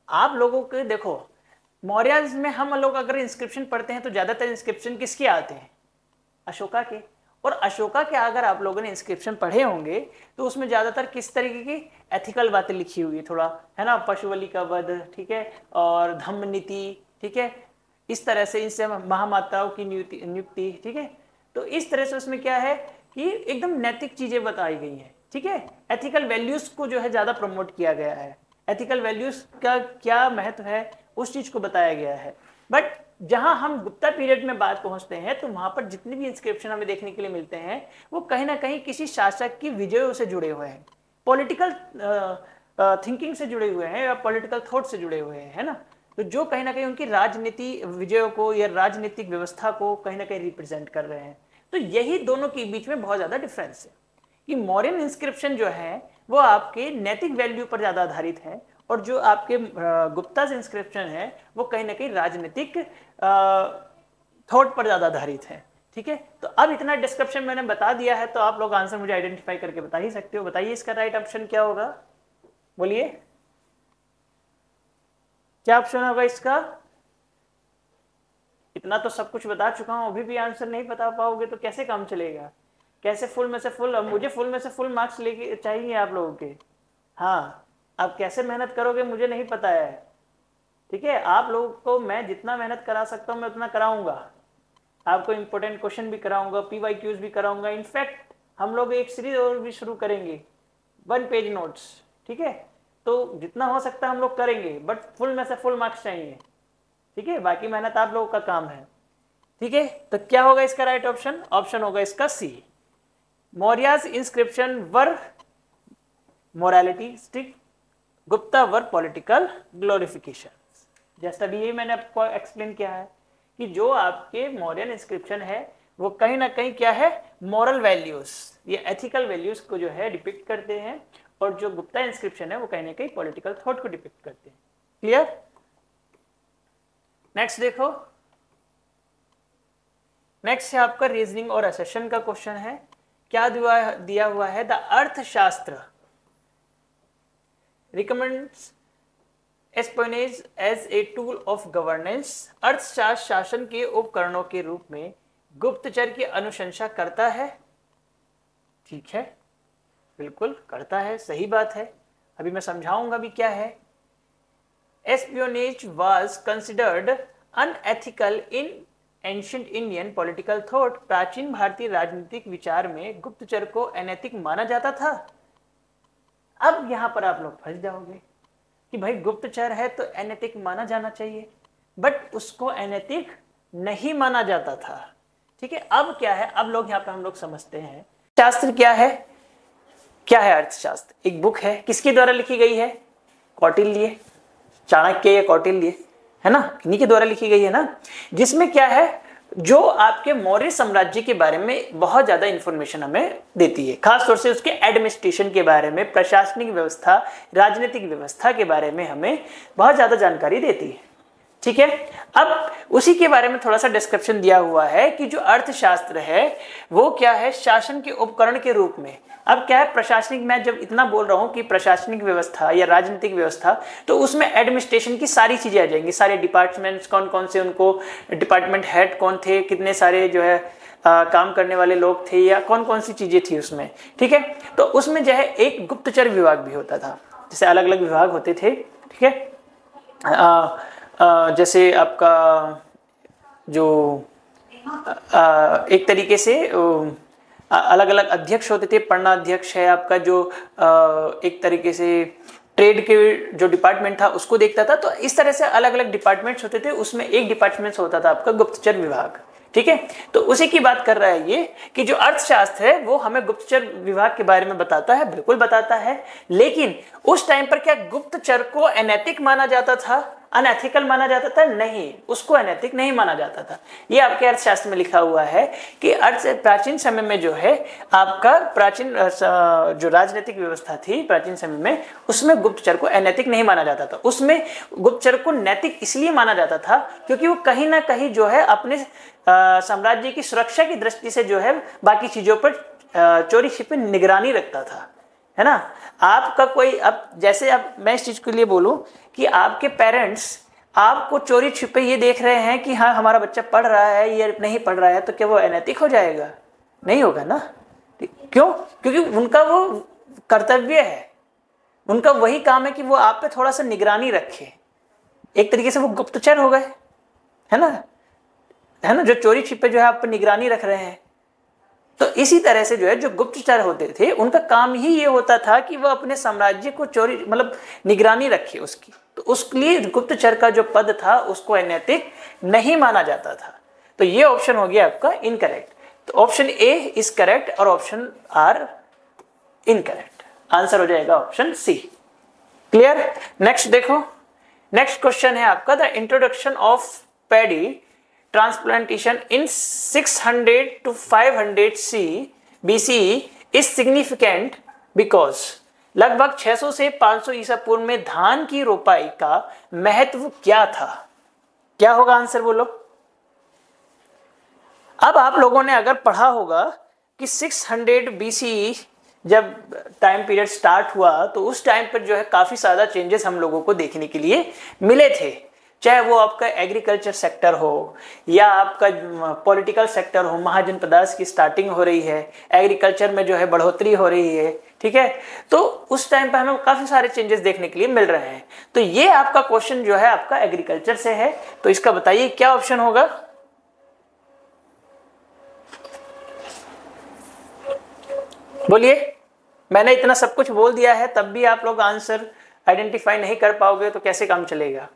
आप लोगों के देखो, मौर्य में हम लोग अगर इंस्क्रिप्शन पढ़ते हैं तो ज्यादातर इंस्क्रिप्शन किसके आते हैं, अशोका के। और अशोका के अगर आप लोगों ने इंस्क्रिप्शन पढ़े होंगे तो उसमें ज्यादातर किस तरीके की एथिकल बातें लिखी हुई है, थोड़ा है ना, पशुबलि का वध, ठीक है, और धम्म नीति, ठीक है, इस तरह से इनसे महामाताओं की नियुक्ति, ठीक है। तो इस तरह से उसमें क्या है कि एकदम नैतिक चीजें बताई गई हैं, ठीक है, एथिकल वैल्यूज को जो है ज्यादा प्रमोट किया गया है, एथिकल वैल्यूज का क्या महत्व है उस चीज को बताया गया है। बट जहां हम गुप्ता पीरियड में बात पहुंचते हैं तो वहां पर जितने भी इंस्क्रिप्शन हमें देखने के लिए मिलते हैं वो कहीं ना कहीं किसी शासक की विजयों से जुड़े हुए हैं, पॉलिटिकल थिंकिंग से जुड़े हुए हैं या पॉलिटिकल थॉट से जुड़े हुए हैं, है ना। तो जो कहीं ना कहीं उनकी राजनीति विजयों को या राजनीतिक व्यवस्था को कहीं ना कहीं रिप्रेजेंट कर रहे हैं। तो यही दोनों के बीच में बहुत ज्यादा डिफरेंस है कि मॉडर्न इंस्क्रिप्शन जो है वो आपके नैतिक वैल्यू पर ज्यादा आधारित है, और जो आपके गुप्ता इंस्क्रिप्शन है वो कहीं ना कहीं राजनीतिक थॉट पर ज्यादा आधारित है। ठीक है, तो अब इतना डिस्क्रिप्शन मैंने बता दिया है तो आप लोग आंसर मुझे आइडेंटिफाई करके बता ही सकते हो। बताइए इसका राइट ऑप्शन क्या होगा, बोलिए क्या ऑप्शन होगा इसका। इतना तो सब कुछ बता चुका हूं, अभी भी आंसर नहीं बता पाओगे तो कैसे काम चलेगा, कैसे फुल में से फुल, अब मुझे फुल में से फुल मार्क्स लेके चाहिए आप लोगों के। हाँ, आप कैसे मेहनत करोगे मुझे नहीं पता है, ठीक है, आप लोगों को मैं जितना मेहनत करा सकता हूं मैं उतना कराऊंगा, आपको इंपॉर्टेंट क्वेश्चन भी कराऊंगा, PYQs भी कराऊंगा, इनफैक्ट हम लोग एक सीरीज और भी शुरू करेंगे 1 पेज नोट्स, ठीक है। तो जितना हो सकता है हम लोग करेंगे, बट फुल में से फुल मार्क्स चाहिए, ठीक है, बाकी मेहनत आप लोगों का काम है, ठीक है। तो क्या होगा इसका राइट ऑप्शन, ऑप्शन होगा इसका सी, मौर्याज इंस्क्रिप्शन वर मोरालिटिस्टिक, गुप्ता वर पॉलिटिकल ग्लोरिफिकेशन। जैसा अभी ये मैंने आपको एक्सप्लेन किया है कि जो आपके मौर्यन इंस्क्रिप्शन है वो कहीं ना कहीं क्या है, मॉरल वैल्यूज या एथिकल वैल्यूज को जो है डिपिक्ट करते हैं, और जो गुप्ता इंस्क्रिप्शन है वो कहीं ना कहीं पॉलिटिकल थॉट को डिपिक्ट करते हैं। क्लियर। नेक्स्ट देखो, नेक्स्ट है आपका रीजनिंग और असेशन का क्वेश्चन है। क्या दिया हुआ है, the Arthashastra recommends espionage as a tool of governance, Arthashastra शासन के उपकरणों के रूप में गुप्तचर की अनुशंसा करता है। ठीक है, बिल्कुल करता है, सही बात है, अभी मैं समझाऊंगा भी क्या है। Espionage was considered unethical in ancient Indian political thought, प्राचीन भारतीय राजनीतिक विचार में गुप्तचर को अनैतिक माना जाता था। अब यहां पर आप लोग फंस जाओगे कि भाई गुप्तचर है तो अनैतिक माना जाना चाहिए, बट उसको अनैतिक नहीं माना जाता था। ठीक है, अब क्या है, अब लोग यहाँ पे हम लोग समझते हैं शास्त्र क्या है। क्या है अर्थशास्त्र? एक बुक है, किसके द्वारा लिखी गई है? कौटिल्य, चाणक्य या कौटिल्य, है ना, इन्हीं के द्वारा लिखी गई है ना, जिसमें क्या है, जो आपके मौर्य साम्राज्य के बारे में बहुत ज्यादा इंफॉर्मेशन हमें देती है, खासतौर से उसके एडमिनिस्ट्रेशन के बारे में, प्रशासनिक व्यवस्था, राजनीतिक व्यवस्था के बारे में हमें बहुत ज्यादा जानकारी देती है। ठीक है, अब उसी के बारे में थोड़ा सा डिस्क्रिप्शन दिया हुआ है कि जो अर्थशास्त्र है वो क्या है, शासन के उपकरण के रूप में। अब क्या है, प्रशासनिक, मैं जब इतना बोल रहा हूं कि प्रशासनिक व्यवस्था या राजनीतिक व्यवस्था, तो उसमें एडमिनिस्ट्रेशन की सारी चीजें आ जाएंगी, सारे डिपार्टमेंट्स, कौन कौन से उनको डिपार्टमेंट हेड कौन थे, कितने सारे जो है काम करने वाले लोग थे, या कौन कौन सी चीजें थी उसमें। ठीक है, तो उसमें जो है एक गुप्तचर विभाग भी होता था, जैसे अलग अलग विभाग होते थे। ठीक है, जैसे आपका जो एक तरीके से अलग अलग अध्यक्ष होते थे, पन्नाध्यक्ष है आपका, जो एक तरीके से ट्रेड के जो डिपार्टमेंट था उसको देखता था। तो इस तरह से अलग अलग डिपार्टमेंट्स होते थे, उसमें एक डिपार्टमेंट होता था आपका गुप्तचर विभाग। ठीक है, तो उसी की बात कर रहा है ये कि जो अर्थशास्त्र है वो हमें गुप्तचर विभाग के बारे में बताता है, बिल्कुल बताता है। लेकिन उस टाइम पर क्या गुप्तचर को अनैतिक माना जाता था, अनएथिकल माना जाता था? नहीं, उसको अनैतिक नहीं माना जाता था। ये आपके अर्थशास्त्र में लिखा हुआ है कि प्राचीन समय में जो है आपका प्राचीन जो राजनीतिक व्यवस्था थी प्राचीन समय में, उसमें गुप्तचर को अनैतिक नहीं माना जाता था। उसमें गुप्तचर को नैतिक इसलिए माना जाता था क्योंकि वो कहीं ना कहीं जो है अपने साम्राज्य की सुरक्षा की दृष्टि से जो है बाकी चीजों पर चोरी छिपे निगरानी रखता था, है ना। आपका कोई, अब जैसे अब मैं इस चीज के लिए बोलूं कि आपके पेरेंट्स आपको चोरी छिपे ये देख रहे हैं कि हाँ हमारा बच्चा पढ़ रहा है या नहीं पढ़ रहा है, तो क्या वो अनैतिक हो जाएगा? नहीं होगा ना। क्यों? क्योंकि उनका वो कर्तव्य है, उनका वही काम है कि वो आप पे थोड़ा सा निगरानी रखे। एक तरीके से वो गुप्तचर हो गए, है ना, है ना, जो चोरी छिपे जो है आप पे निगरानी रख रहे हैं। तो इसी तरह से जो है जो गुप्तचर होते थे उनका काम ही ये होता था कि वह अपने साम्राज्य को चोरी मतलब निगरानी रखे उसकी। तो उसके लिए गुप्तचर का जो पद था उसको अनैतिक नहीं माना जाता था। तो ये ऑप्शन हो गया आपका इनकरेक्ट। तो ऑप्शन ए इज करेक्ट और ऑप्शन आर इनकरेक्ट। आंसर हो जाएगा ऑप्शन सी। क्लियर? नेक्स्ट देखो, नेक्स्ट क्वेश्चन है आपका the introduction of paddy transplantation in 600 to 500 BCE is significant because लगभग 600 से 500 ईसा पूर्व में धान की रोपाई का महत्व क्या था? क्या होगा आंसर बोलो। अब आप लोगों ने अगर पढ़ा होगा कि 600 BCE जब टाइम पीरियड स्टार्ट हुआ तो उस टाइम पर जो है काफी ज्यादा चेंजेस हम लोगों को देखने के लिए मिले थे, चाहे वो आपका एग्रीकल्चर सेक्टर हो या आपका पॉलिटिकल सेक्टर हो। महाजनपदास की स्टार्टिंग हो रही है, एग्रीकल्चर में जो है बढ़ोतरी हो रही है, ठीक है। तो उस टाइम पे हमें काफी सारे चेंजेस देखने के लिए मिल रहे हैं। तो ये आपका क्वेश्चन जो है आपका एग्रीकल्चर से है, तो इसका बताइए क्या ऑप्शन होगा। बोलिए। मैंने इतना सब कुछ बोल दिया है तब भी आप लोग आंसर आइडेंटिफाई नहीं कर पाओगे तो कैसे काम चलेगा।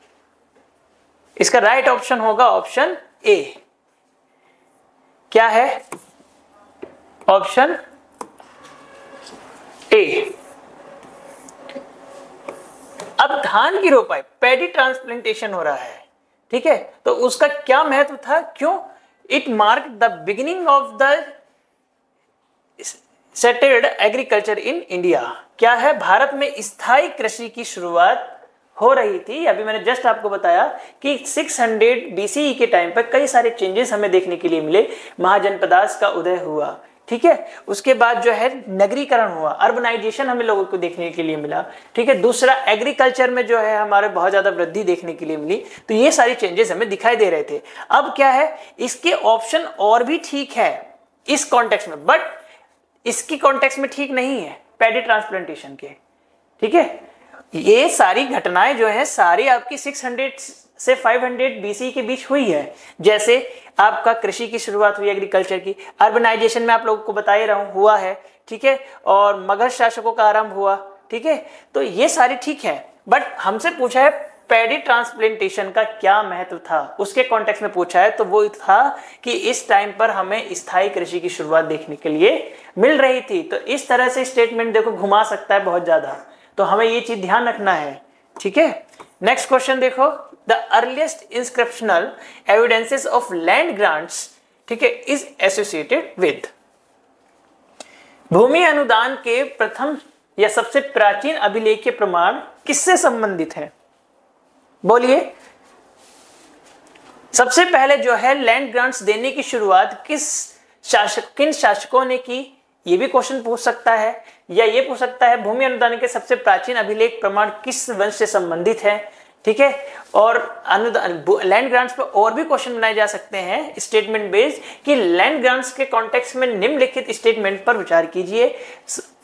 इसका राइट ऑप्शन होगा ऑप्शन ए। क्या है ऑप्शन ए। अब धान की रोपाई, पैडी ट्रांसप्लांटेशन हो रहा है, ठीक है, तो उसका क्या महत्व था? क्यों? It mark the beginning of the settled agriculture in India. क्या है? भारत में स्थायी कृषि की शुरुआत हो रही थी। अभी मैंने जस्ट आपको बताया कि 600 BCE के टाइम पर कई सारे चेंजेस हमें देखने के लिए मिले। महाजनपदास का उदय हुआ, ठीक है, उसके बाद जो है नगरीकरण हुआ, अर्बनाइजेशन हमें लोगों को देखने के लिए मिला, ठीक है। दूसरा एग्रीकल्चर में जो है हमारे बहुत ज्यादा वृद्धि देखने के लिए मिली। तो ये सारी चेंजेस हमें दिखाई दे रहे थे। अब क्या है, इसके ऑप्शन और भी ठीक है इस कॉन्टेक्स्ट में, बट इसकी कॉन्टेक्स्ट में ठीक नहीं है पैडी ट्रांसप्लांटेशन के, ठीक है। ये सारी घटनाएं जो है सारी आपकी 600 से 500 BCE के बीच हुई है। जैसे आपका कृषि की शुरुआत हुई, एग्रीकल्चर की, अर्बनाइजेशन में आप लोगों को बता ही रहा हूं हुआ है, ठीक है, और मगध शासकों का आरंभ हुआ, ठीक है। तो ये सारी ठीक है, बट हमसे पूछा है पैडी ट्रांसप्लांटेशन का क्या महत्व था उसके कॉन्टेक्स्ट में पूछा है, तो वो था कि इस टाइम पर हमें स्थायी कृषि की शुरुआत देखने के लिए मिल रही थी। तो इस तरह से स्टेटमेंट देखो घुमा सकता है बहुत ज्यादा, तो हमें ये चीज ध्यान रखना है, ठीक है। नेक्स्ट क्वेश्चन देखो, the earliest inscriptional evidences of land grants, ठीक है, इज एसोसिएटेड विद। भूमि अनुदान के प्रथम या सबसे प्राचीन अभिलेख के प्रमाण किससे संबंधित है? बोलिए। सबसे पहले जो है लैंड ग्रांट्स देने की शुरुआत किन शासकों ने की, ये भी क्वेश्चन पूछ सकता है, या ये पूछ सकता है भूमि अनुदान के सबसे प्राचीन अभिलेख प्रमाण किस वंश से संबंधित है, ठीक है। और अनुदान लैंड ग्रांट्स पर और भी क्वेश्चन बनाए जा सकते हैं स्टेटमेंट बेस्ड, कि लैंड ग्रांट्स के कॉन्टेक्स्ट में निम्नलिखित स्टेटमेंट पर विचार कीजिए।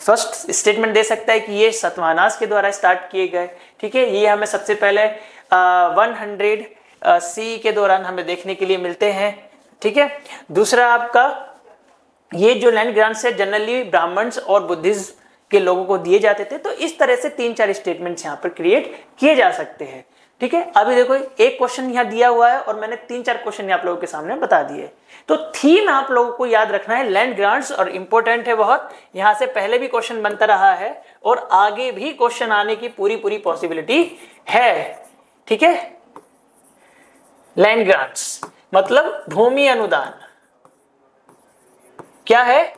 फर्स्ट स्टेटमेंट दे सकता है कि ये सतवाहनास के द्वारा स्टार्ट किए गए, ठीक है, ये हमें सबसे पहले 100 सी के दौरान हमें देखने के लिए मिलते हैं, ठीक है। दूसरा आपका ये जो लैंड ग्रांट्स है जनरली ब्राह्मण्स और बुद्धिज्म के लोगों को दिए जाते थे। तो इस तरह से 3-4 स्टेटमेंट्स यहाँ पर क्रिएट किए जा सकते हैं, ठीक है। अभी देखो एक क्वेश्चन यहाँ दिया हुआ है और मैंने 3-4 क्वेश्चन आप लोगों के सामने बता दिए। तो थीम आप लोगों को याद रखना है लैंड ग्रांट्स, और इंपॉर्टेंट है बहुत, यहाँ से पहले भी क्वेश्चन बनता रहा है और आगे भी क्वेश्चन आने की पूरी पॉसिबिलिटी है, ठीक है। लैंड ग्रांट्स मतलब भूमि अनुदान, क्या है?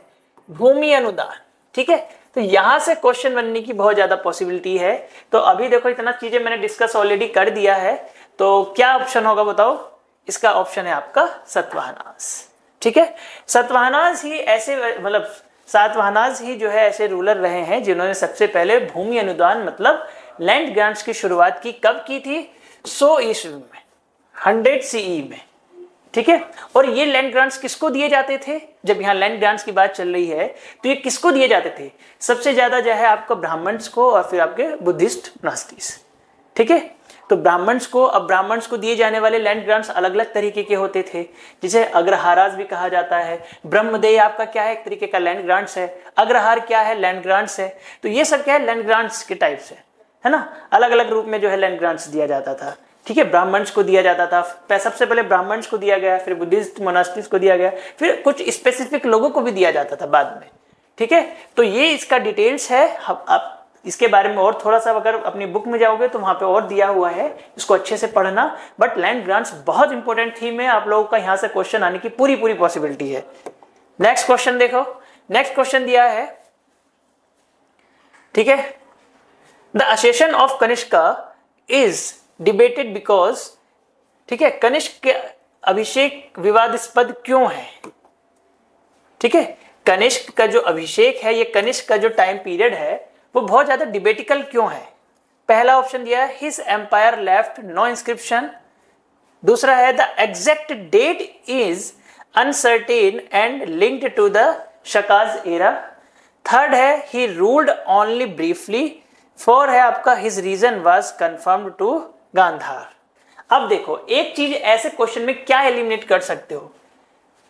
भूमि अनुदान, ठीक है। तो यहां से क्वेश्चन बनने की बहुत ज्यादा पॉसिबिलिटी है। तो अभी देखो इतना चीजें मैंने डिस्कस ऑलरेडी कर दिया है, तो क्या ऑप्शन होगा बताओ? इसका ऑप्शन है आपका सतवाहनास, ठीक है। सतवाहनास ही ऐसे मतलब सातवाहनास ही जो है ऐसे रूलर रहे हैं जिन्होंने सबसे पहले भूमि अनुदान मतलब लैंड ग्रांट्स की शुरुआत की। कब की थी? 100 ईस्वी में, 100 सीई में, ठीक है। और ये लैंड ग्रांट्स किसको दिए जाते थे? जब यहाँ लैंड ग्रांट्स की बात चल रही है तो ये किसको दिए जाते थे? सबसे ज्यादा जो है आपको ब्राह्मण्स को और फिर आपके बुद्धिस्ट नास्तिस, ठीक है। तो ब्राह्मण्स को, अब ब्राह्मण्स को दिए जाने वाले लैंड ग्रांट्स अलग अलग तरीके के होते थे, जिसे अग्रहाराज भी कहा जाता है। ब्रह्मदेय आपका क्या है? एक तरीके का लैंड ग्रांट्स है। अग्रहार क्या है? लैंड ग्रांट्स है। तो ये सब क्या है? लैंड ग्रांट्स के टाइप से, है ना। अलग अलग रूप में जो है लैंड ग्रांट्स दिया जाता था, ठीक है। ब्राह्मण्स को दिया जाता था, सबसे पहले ब्राह्मण्स को दिया गया, फिर बुद्धिस्ट मोनास्ट्रीज को दिया गया, फिर कुछ स्पेसिफिक लोगों को भी दिया जाता था बाद में, ठीक है। तो ये इसका डिटेल्स है। आप इसके बारे में और थोड़ा सा अगर अपनी बुक में जाओगे तो वहां पे और दिया हुआ है, इसको अच्छे से पढ़ना। बट लैंड ग्रांट्स बहुत इंपॉर्टेंट थीम है, आप लोगों का यहाँ से क्वेश्चन आने की पूरी पॉसिबिलिटी है। नेक्स्ट क्वेश्चन देखो, नेक्स्ट क्वेश्चन दिया है, ठीक है। The accession of Kanishka is debated because, ठीक है, कनिष्क के अभिषेक विवादास्पद क्यों है? ठीक है, कनिष्क का जो अभिषेक है, ये कनिष्क का जो टाइम पीरियड है वो बहुत ज्यादा डिबेटिकल क्यों है? पहला ऑप्शन दिया है his empire left no inscription. दूसरा है the exact date is uncertain and linked to the Shaka's era. Third है he ruled only briefly. Four है आपका his region was confirmed to Gandhara. अब देखो एक चीज ऐसे क्वेश्चन में क्या एलिमिनेट कर सकते हो?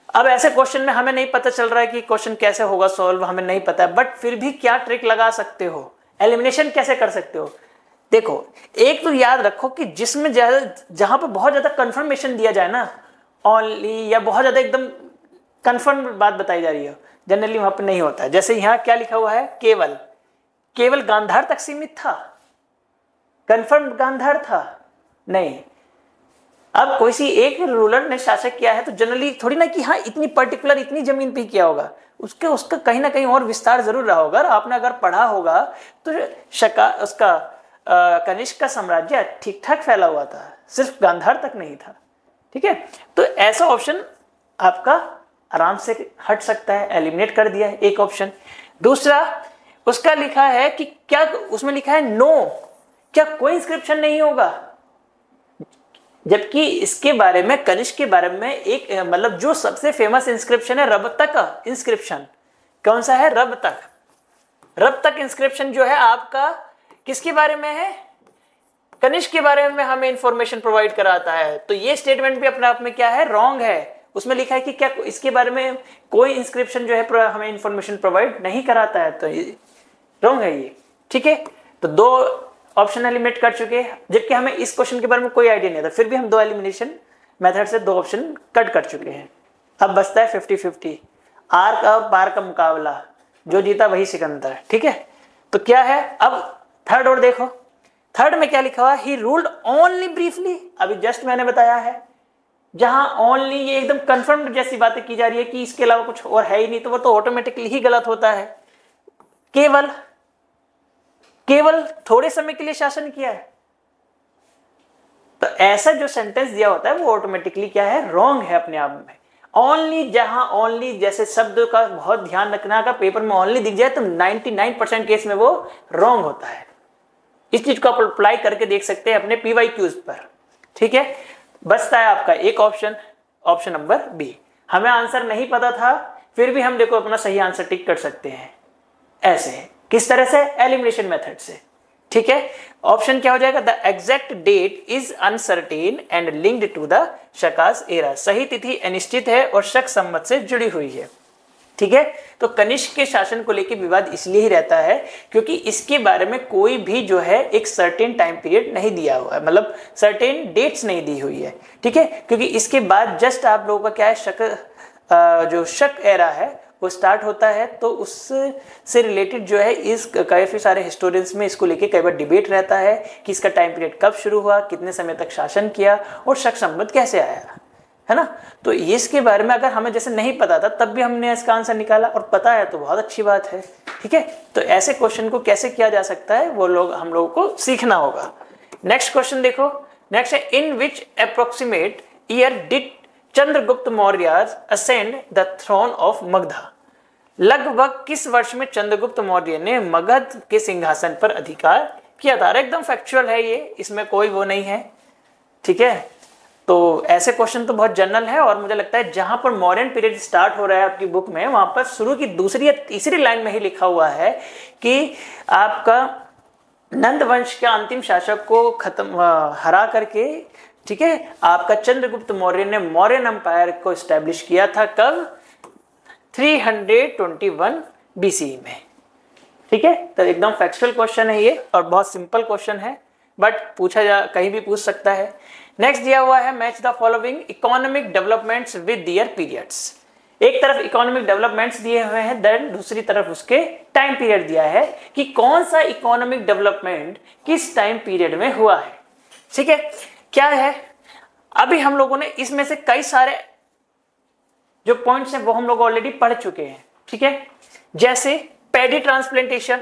अब ऐसे क्वेश्चन में हमें नहीं पता चल रहा है कि क्वेश्चन कैसे होगा सॉल्व, हमें नहीं पता है, बट फिर भी क्या ट्रिक लगा सकते हो, एलिमिनेशन कैसे कर सकते हो? देखो एक तो याद रखो कि जिसमें जहां पर बहुत ज्यादा कंफर्मेशन दिया जाए ना, ओनली या बहुत ज्यादा एकदम कंफर्म बात बताई जा रही है, जनरली वहां पर नहीं होता है। जैसे यहाँ क्या लिखा हुआ है, केवल, केवल गांधार तक सीमित था, कंफर्म गांधार था नहीं। अब कोई सी एक रूलर ने शासक किया है तो जनरली थोड़ी ना कि हाँ इतनी पर्टिकुलर इतनी जमीन पे किया होगा, उसका कहीं ना कहीं और विस्तार जरूर रहा होगा। आपने अगर पढ़ा होगा तो उसका कनिष्क का साम्राज्य ठीक ठाक फैला हुआ था, सिर्फ गांधार तक नहीं था, ठीक है। तो ऐसा ऑप्शन आपका आराम से हट सकता है, एलिमिनेट कर दिया है एक ऑप्शन। दूसरा उसका लिखा है कि क्या, उसमें लिखा है नो, क्या कोई इंस्क्रिप्शन नहीं होगा, जबकि इसके बारे में कनिष्क के बारे में एक मतलब जो सबसे फेमस इंस्क्रिप्शन है रबतक का इंस्क्रिप्शन। कौन सा है? रबतक। रबतक इंस्क्रिप्शन जो है आपका किसके बारे में है? कनिष्क के बारे में हमें इंफॉर्मेशन प्रोवाइड कराता है। तो ये स्टेटमेंट भी अपने आप में क्या है? रॉन्ग है। उसमें लिखा है कि क्या इसके बारे में कोई इंस्क्रिप्शन जो है हमें इंफॉर्मेशन प्रोवाइड नहीं कराता है, तो रॉन्ग है ये, ठीक है। तो दो ऑप्शन एलिमिनेट कर चुके हैं, जबकि हमें इस क्वेश्चन के बारे में कोई आइडिया नहीं था, फिर भी हम 2 एलिमिनेशन मेथड से 2 ऑप्शन कट कर चुके हैं। अब बचता है 50-50, आर का और पार का मुकाबला, जो जीता वही सिकंदर। ठीक है, तो क्या है अब थर्ड और देखो, थर्ड में क्या लिखा हुआ, ही रूल्ड ओनली ब्रीफली। अभी जस्ट मैंने बताया है, जहां ओनली ये एकदम कंफर्म जैसी बातें की जा रही है कि इसके अलावा कुछ और है ही नहीं, तो वो तो ऑटोमेटिकली ही गलत होता है। केवल थोड़े समय के लिए शासन किया है, तो ऐसा जो सेंटेंस दिया होता है वो ऑटोमेटिकली क्या है, रॉन्ग है अपने आप में। ओनली, जहां ओनली जैसे शब्द का बहुत ध्यान रखना का, पेपर में ओनली दिख जाए तो 99% केस में वो रॉन्ग होता है। इस चीज को आप अप्लाई करके देख सकते हैं अपने PYQs पर। ठीक है, बचता है आपका एक ऑप्शन, ऑप्शन नंबर बी। हमें आंसर नहीं पता था, फिर भी हम देखो अपना सही आंसर टिक कर सकते हैं। ऐसे किस तरह से, एलिमिनेशन मेथड से। ठीक है, ऑप्शन क्या हो जाएगा, the exact date is uncertain and linked to the Shakas era. सही तिथि अनिश्चित है और शक संवत से जुड़ी हुई है। ठीक है, तो कनिष्क के शासन को लेकर विवाद इसलिए ही रहता है क्योंकि इसके बारे में कोई भी जो है एक सर्टेन टाइम पीरियड नहीं दिया हुआ है, मतलब सर्टेन डेट्स नहीं दी हुई है। ठीक है, क्योंकि इसके बाद जस्ट आप लोगों का क्या है, जो शक एरा है वो स्टार्ट होता है, तो उससे रिलेटेड जो है इस काफी सारे हिस्टोरियंस में इसको लेके कई बार डिबेट रहता है कि इसका टाइम पीरियड कब शुरू हुआ, कितने समय तक शासन किया और शक संवत कैसे आया, है ना। तो इसके बारे में अगर हमें जैसे नहीं पता था तब भी हमने इसका आंसर निकाला, और पता है तो बहुत अच्छी बात है। ठीक है, तो ऐसे क्वेश्चन को कैसे किया जा सकता है वो हम लोगों को सीखना होगा। नेक्स्ट क्वेश्चन देखो, नेक्स्ट है, in which approximate year did Chandragupta Maurya ascend the throne of Magadha. लगभग किस वर्ष में चंद्रगुप्त मौर्य ने मगध के सिंहासन पर अधिकार किया था। एकदम फैक्चुअल है ये, इसमें कोई वो नहीं है। ठीक है, तो ऐसे क्वेश्चन तो बहुत जनरल है, और मुझे लगता है जहां पर मॉडर्न पीरियड स्टार्ट हो रहा है आपकी बुक में, वहां पर शुरू की दूसरी या तीसरी लाइन में ही लिखा हुआ है कि आपका नंद वंश के अंतिम शासक को हरा करके, ठीक है, आपका चंद्रगुप्त मौर्य ने मौर्यन एम्पायर को एस्टेब्लिश किया था। कब, 321 BC में। ठीक है, तो एकदम फैक्चुअल क्वेश्चन है ये, और बहुत सिंपल क्वेश्चन है, बट कहीं भी पूछ सकता है। नेक्स्ट दिया हुआ है, match the following economic developments with their periods. एक तरफ इकोनॉमिक डेवलपमेंट्स दिए हुए हैं, देन दूसरी तरफ उसके टाइम पीरियड दिया है कि कौन सा इकोनॉमिक डेवलपमेंट किस टाइम पीरियड में हुआ है। ठीक है, क्या है, अभी हम लोगों ने इसमें से कई सारे जो पॉइंट्स हैं वो हम लोग ऑलरेडी पढ़ चुके हैं। ठीक है, जैसे पैडी ट्रांसप्लांटेशन,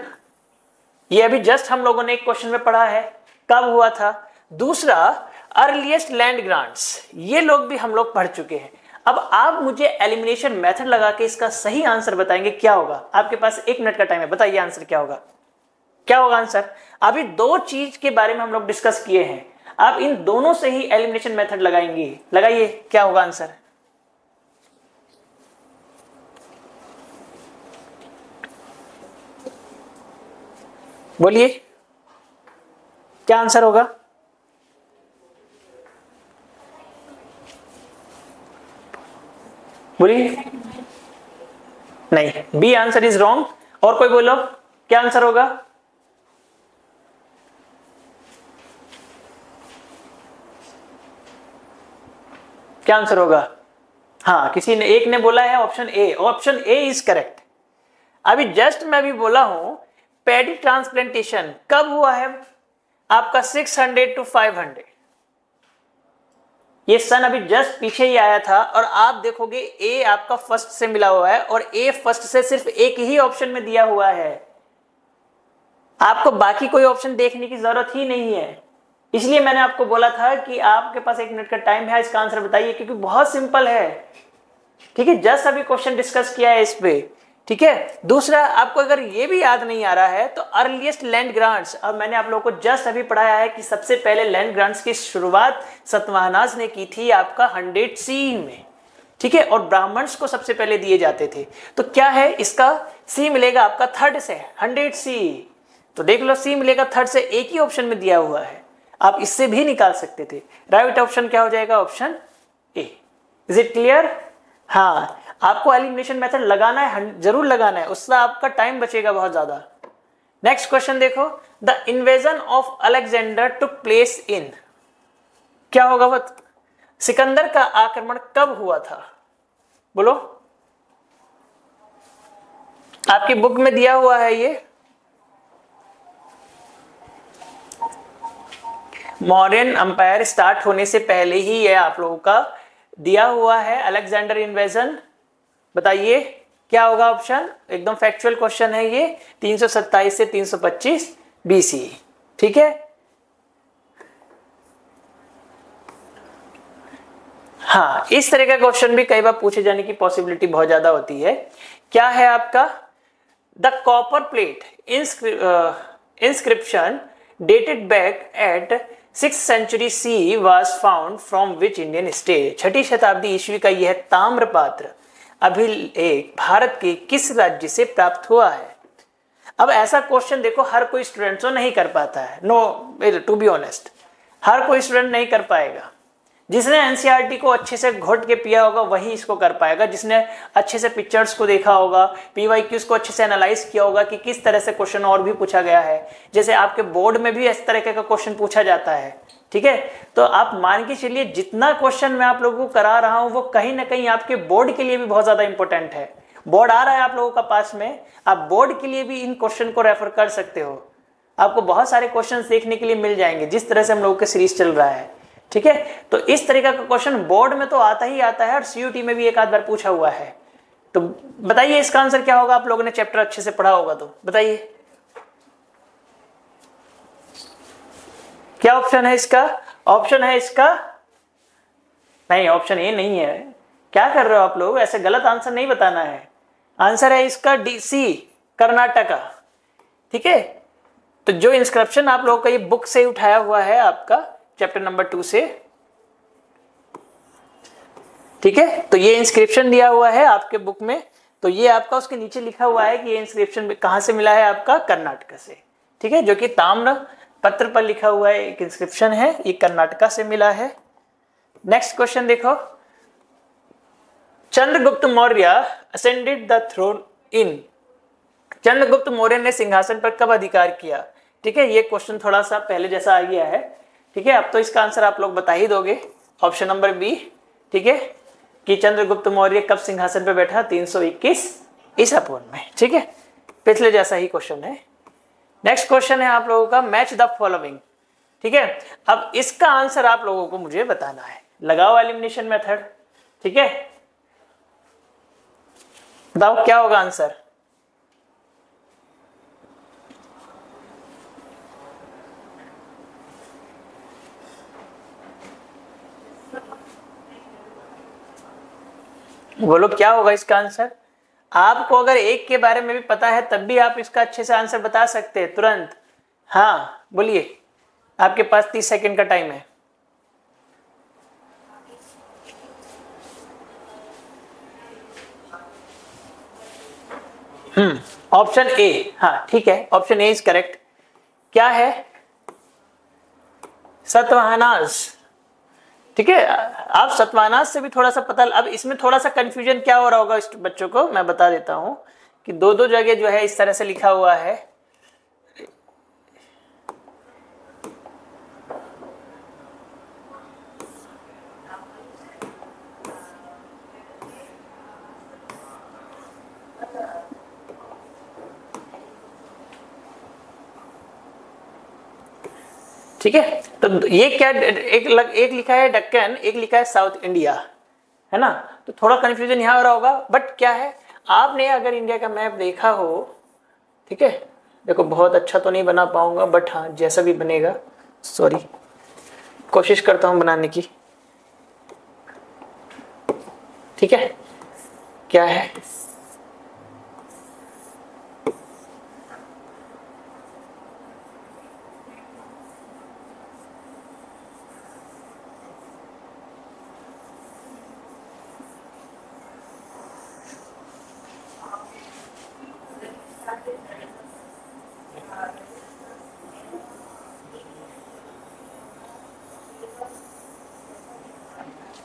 ये अभी जस्ट हम लोगों ने एक क्वेश्चन में पढ़ा है, कब हुआ था। दूसरा, अर्लीस्ट लैंड ग्रांट्स, ये लोग भी हम लोग पढ़ चुके हैं। अब आप मुझे एलिमिनेशन मेथड लगा के इसका सही आंसर बताएंगे, क्या होगा। आपके पास 1 मिनट का टाइम है, बताइए आंसर क्या होगा, क्या होगा आंसर। अभी 2 चीज के बारे में हम लोग डिस्कस किए हैं, आप इन दोनों से ही एलिमिनेशन मेथड लगाएंगे, लगाइए क्या होगा आंसर। बोलिए क्या आंसर होगा। बोलिए, नहीं, बी आंसर इज रॉन्ग। और कोई बोलो क्या आंसर होगा। क्या आंसर होगा, हाँ किसी ने, एक ने बोला है option A, option A is correct. अभी जस्ट मैं भी बोला हूं, पैडी ट्रांसप्लांटेशन कब हुआ है आपका, 600 to 500, ये सन अभी जस्ट पीछे ही आया था। और आप देखोगे ए आपका फर्स्ट से मिला हुआ है, और ए फर्स्ट से सिर्फ एक ही ऑप्शन में दिया हुआ है, आपको बाकी कोई ऑप्शन देखने की जरूरत ही नहीं है। इसलिए मैंने आपको बोला था कि आपके पास 1 मिनट का टाइम है, इसका आंसर बताइए, क्योंकि बहुत सिंपल है। ठीक है, जस्ट अभी क्वेश्चन डिस्कस किया है इस पे। ठीक है, दूसरा, आपको अगर ये भी याद नहीं आ रहा है तो अर्लीस्ट लैंड ग्रांट्स, अब मैंने आप लोगों को जस्ट अभी पढ़ाया है कि सबसे पहले लैंड ग्रांट्स की शुरुआत सतवाहनास ने की थी आपका 100C में। ठीक है, और ब्राह्मण्स को सबसे पहले दिए जाते थे। तो क्या है, इसका सी मिलेगा आपका थर्ड से, 100C। तो देख लो, सी मिलेगा थर्ड से, एक ही ऑप्शन में दिया हुआ है, आप इससे भी निकाल सकते थे। राइट ऑप्शन क्या हो जाएगा, option A. Is it clear. हाँ, आपको एलिमिनेशन मेथड लगाना है, जरूर लगाना है, उससे आपका टाइम बचेगा बहुत ज्यादा। नेक्स्ट क्वेश्चन देखो, the invasion of Alexander took place in, क्या होगा वो, सिकंदर का आक्रमण कब हुआ था, बोलो। आपकी बुक में दिया हुआ है ये, मौर्यन अंपायर स्टार्ट होने से पहले ही ये आप लोगों का दिया हुआ है, अलेक्जेंडर इन्वेजन। बताइए क्या होगा ऑप्शन, एकदम फैक्चुअल क्वेश्चन है ये, 327 से 325 बीसी। ठीक है, हाँ, इस तरह का क्वेश्चन भी कई बार पूछे जाने की पॉसिबिलिटी बहुत ज्यादा होती है। क्या है आपका, the copper plate inscription dated back at 6th century CE was found from which Indian state? 6ठी शताब्दी ईस्वी का यह ताम्र पात्र अभिलेख भारत के किस राज्य से प्राप्त हुआ है। अब ऐसा क्वेश्चन देखो हर कोई स्टूडेंट तो नहीं कर पाता है, नो टू बी ऑनेस्ट, हर कोई स्टूडेंट नहीं कर पाएगा। जिसने एनसीईआरटी को अच्छे से घोट के पिया होगा वही इसको कर पाएगा, जिसने अच्छे से पिक्चर्स को देखा होगा, पीवाईक्यूज को अच्छे से एनालाइज किया होगा कि किस तरह से क्वेश्चन और भी पूछा गया है, जैसे आपके बोर्ड में भी इस तरह का क्वेश्चन पूछा जाता है। ठीक है, तो आप मान के चलिए जितना क्वेश्चन मैं आप लोगों को करा रहा हूं वो कहीं ना कहीं आपके बोर्ड के लिए भी बहुत ज्यादा इंपॉर्टेंट है। बोर्ड आ रहा है आप लोगों का पास में, आप बोर्ड के लिए भी इन क्वेश्चन को रेफर कर सकते हो, आपको बहुत सारे क्वेश्चन देखने के लिए मिल जाएंगे जिस तरह से हम लोगों का सीरीज चल रहा है। ठीक है, तो इस तरीका का क्वेश्चन बोर्ड में तो आता ही आता है और सीयूटी में भी एक आध बार पूछा हुआ है। तो बताइए इसका आंसर क्या होगा, आप लोगों ने चैप्टर अच्छे से पढ़ा होगा तो बताइए क्या ऑप्शन है इसका। ऑप्शन है इसका, नहीं ऑप्शन ए नहीं है, क्या कर रहे हो आप लोग, ऐसे गलत आंसर नहीं बताना है। आंसर है इसका डीसी, कर्नाटका। ठीक है, तो जो इंस्क्रिप्शन आप लोगों का ये बुक से उठाया हुआ है आपका चैप्टर नंबर 2 से, ठीक है, तो ये इंस्क्रिप्शन दिया हुआ है आपके बुक में, तो ये आपका उसके नीचे लिखा हुआ है कि ये इंस्क्रिप्शन कहां से मिला है, आपका कर्नाटका से। ठीक है, जो कि ताम्र पत्र पर लिखा हुआ है एक इंस्क्रिप्शन है, ये कर्नाटका से मिला है। नेक्स्ट क्वेश्चन देखो, Chandragupta Maurya ascended the throne in, Chandragupta Maurya ने सिंहासन पर कब अधिकार किया। ठीक है, ये क्वेश्चन थोड़ा सा पहले जैसा आ गया है। ठीक है, अब तो इसका आंसर आप लोग बता ही दोगे, ऑप्शन नंबर बी। ठीक है, कि चंद्रगुप्त मौर्य कब सिंहासन पर बैठा, 321 ईसा पूर्व में। ठीक है, पिछले जैसा ही क्वेश्चन है। नेक्स्ट क्वेश्चन है आप लोगों का, मैच द फॉलोइंग। ठीक है, अब इसका आंसर आप लोगों को मुझे बताना है, लगाओ एलिमिनेशन मेथड। ठीक है, बताओ क्या होगा आंसर। बोलो क्या होगा इसका आंसर। आपको अगर एक के बारे में भी पता है तब भी आप इसका अच्छे से आंसर बता सकते हैं तुरंत। हाँ बोलिए, आपके पास 30 सेकंड का टाइम है। ऑप्शन ए, हाँ ठीक है, ऑप्शन ए इज करेक्ट। क्या है, सतवाहनास। ठीक है, आप सतवाहनास से भी थोड़ा सा पता, अब इसमें थोड़ा सा कंफ्यूजन क्या हो रहा होगा इस बच्चों को, मैं बता देता हूं कि दो दो जगह जो है इस तरह से लिखा हुआ है। ठीक है, तो ये क्या, एक लिखा है दक्कन, एक लिखा है साउथ इंडिया, है ना, तो थोड़ा कंफ्यूजन यहाँ हो रहा होगा। बट क्या है, आपने अगर इंडिया का मैप देखा हो, ठीक है, देखो बहुत अच्छा तो नहीं बना पाऊंगा बट हाँ जैसा भी बनेगा, सॉरी, कोशिश करता हूँ बनाने की। ठीक है, क्या है,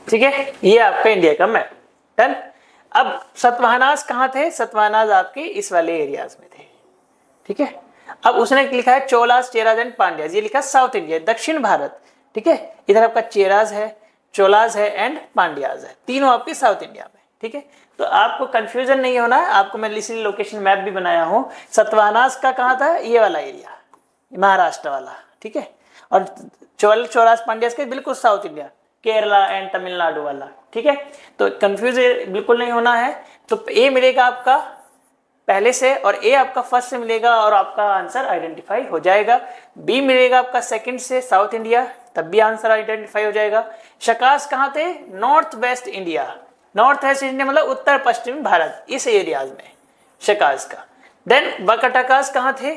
ठीक है, ये आपका इंडिया का मैप डन। अब सतवाहनास कहाँ थे, सतवाहनास आपके इस वाले एरियाज में थे। ठीक है, अब उसने लिखा है चोलास, चेराज एंड पांड्याज, ये लिखा साउथ इंडिया, दक्षिण भारत, ठीक है। इधर आपका चेराज है, चोलास है एंड पांड्याज है, तीनों आपके साउथ इंडिया में, ठीक है। तो आपको कंफ्यूजन नहीं होना है, आपको मैं इसलिए लोकेशन मैप भी बनाया हूँ। सतवानास का कहाँ था, ये वाला एरिया, महाराष्ट्र वाला, ठीक है। और चोलास पांड्याज के बिल्कुल south India, Kerala and Tamil Nadu वाला, ठीक है। तो कंफ्यूज बिल्कुल नहीं होना है। तो ए मिलेगा आपका पहले से और ए आपका फर्स्ट से मिलेगा और आपका आंसर आइडेंटिफाई हो जाएगा। बी मिलेगा आपका सेकंड से साउथ इंडिया, तब भी आंसर आइडेंटिफाई हो जाएगा। शकास कहाँ थे, north west India, north west India मतलब उत्तर पश्चिमी भारत, इस एरियाज में शकास का। देन वकाटकास कहाँ थे,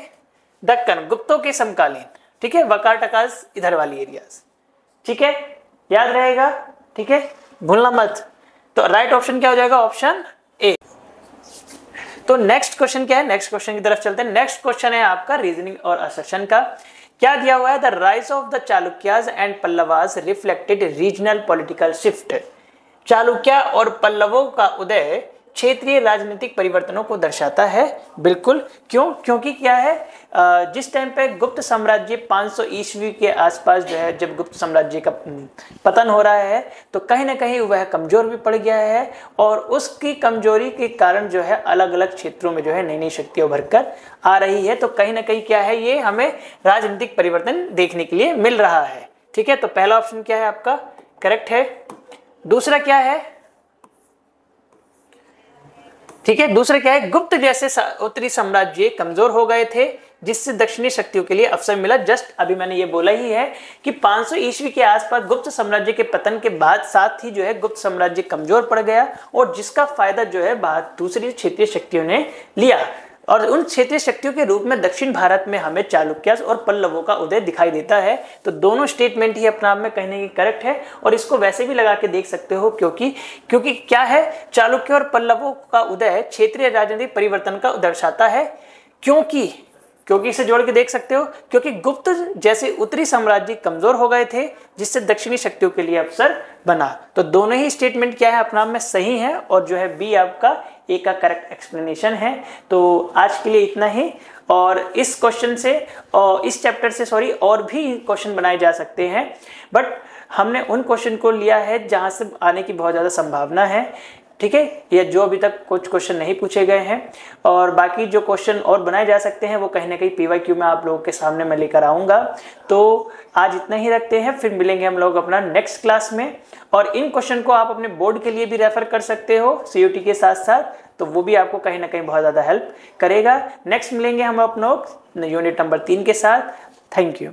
दक्कन, गुप्तों के समकालीन, ठीक है। वकाटकास इधर वाली एरियाज, ठीक है, याद रहेगा, ठीक है, भूलना मत। तो राइट ऑप्शन क्या हो जाएगा, ऑप्शन ए। तो नेक्स्ट क्वेश्चन क्या है, नेक्स्ट क्वेश्चन की तरफ चलते हैं। नेक्स्ट क्वेश्चन है आपका रीजनिंग और असर्शन का। क्या दिया हुआ है, the rise of the Chalukyas and Pallavas reflected regional political shift. Chalukya और पल्लवों का उदय क्षेत्रीय राजनीतिक परिवर्तनों को दर्शाता है, बिल्कुल। क्यों, क्योंकि क्या है, जिस टाइम पे गुप्त साम्राज्य 500 ईस्वी के आसपास जो है, जब गुप्त साम्राज्य का पतन हो रहा है तो कहीं ना कहीं वह कमजोर भी पड़ गया है और उसकी कमजोरी के कारण जो है अलग अलग क्षेत्रों में जो है नई नई शक्तियां उभर कर आ रही है। तो कहीं ना कहीं क्या है, ये हमें राजनीतिक परिवर्तन देखने के लिए मिल रहा है, ठीक है। तो पहला ऑप्शन क्या है आपका, करेक्ट है। दूसरा क्या है, ठीक है, दूसरा क्या है, गुप्त जैसे उत्तरी साम्राज्य कमजोर हो गए थे जिससे दक्षिणी शक्तियों के लिए अवसर मिला। जस्ट अभी मैंने ये बोला ही है कि 500 ईस्वी के आसपास गुप्त साम्राज्य के पतन के बाद साथ ही जो है गुप्त साम्राज्य कमजोर पड़ गया और जिसका फायदा जो है दूसरी क्षेत्रीय शक्तियों ने लिया और उन क्षेत्रीय शक्तियों के रूप में दक्षिण भारत में हमें चालुक्यास और पल्लवों का उदय दिखाई देता है। तो दोनों स्टेटमेंट ही अपने आप में कहने की करेक्ट है और इसको वैसे भी लगा के देख सकते हो क्योंकि क्या है, चालुक्य और पल्लवों का उदय क्षेत्रीय राजनीतिक परिवर्तन का दर्शाता है। क्योंकि इसे जोड़ के देख सकते हो, क्योंकि गुप्त जैसे उत्तरी साम्राज्य कमजोर हो गए थे जिससे दक्षिणी शक्तियों के लिए अवसर बना। तो दोनों ही स्टेटमेंट क्या है, अपना में सही है और जो है बी आपका ए का करेक्ट एक्सप्लेनेशन है। तो आज के लिए इतना ही और इस क्वेश्चन से और इस चैप्टर से और भी क्वेश्चन बनाए जा सकते हैं, बट हमने उन क्वेश्चन को लिया है जहां से आने की बहुत ज्यादा संभावना है, ठीक है, या जो अभी तक कुछ क्वेश्चन नहीं पूछे गए हैं और बाकी जो क्वेश्चन और बनाए जा सकते हैं वो कहीं ना कहीं PYQ में आप लोगों के सामने मैं लेकर आऊंगा। तो आज इतना ही रखते हैं, फिर मिलेंगे हम लोग अपना नेक्स्ट क्लास में और इन क्वेश्चन को आप अपने बोर्ड के लिए भी रेफर कर सकते हो CUT के साथ साथ, तो वो भी आपको कहीं ना कहीं बहुत ज्यादा हेल्प करेगा। नेक्स्ट मिलेंगे हम अपना यूनिट नंबर 3 के साथ। Thank you.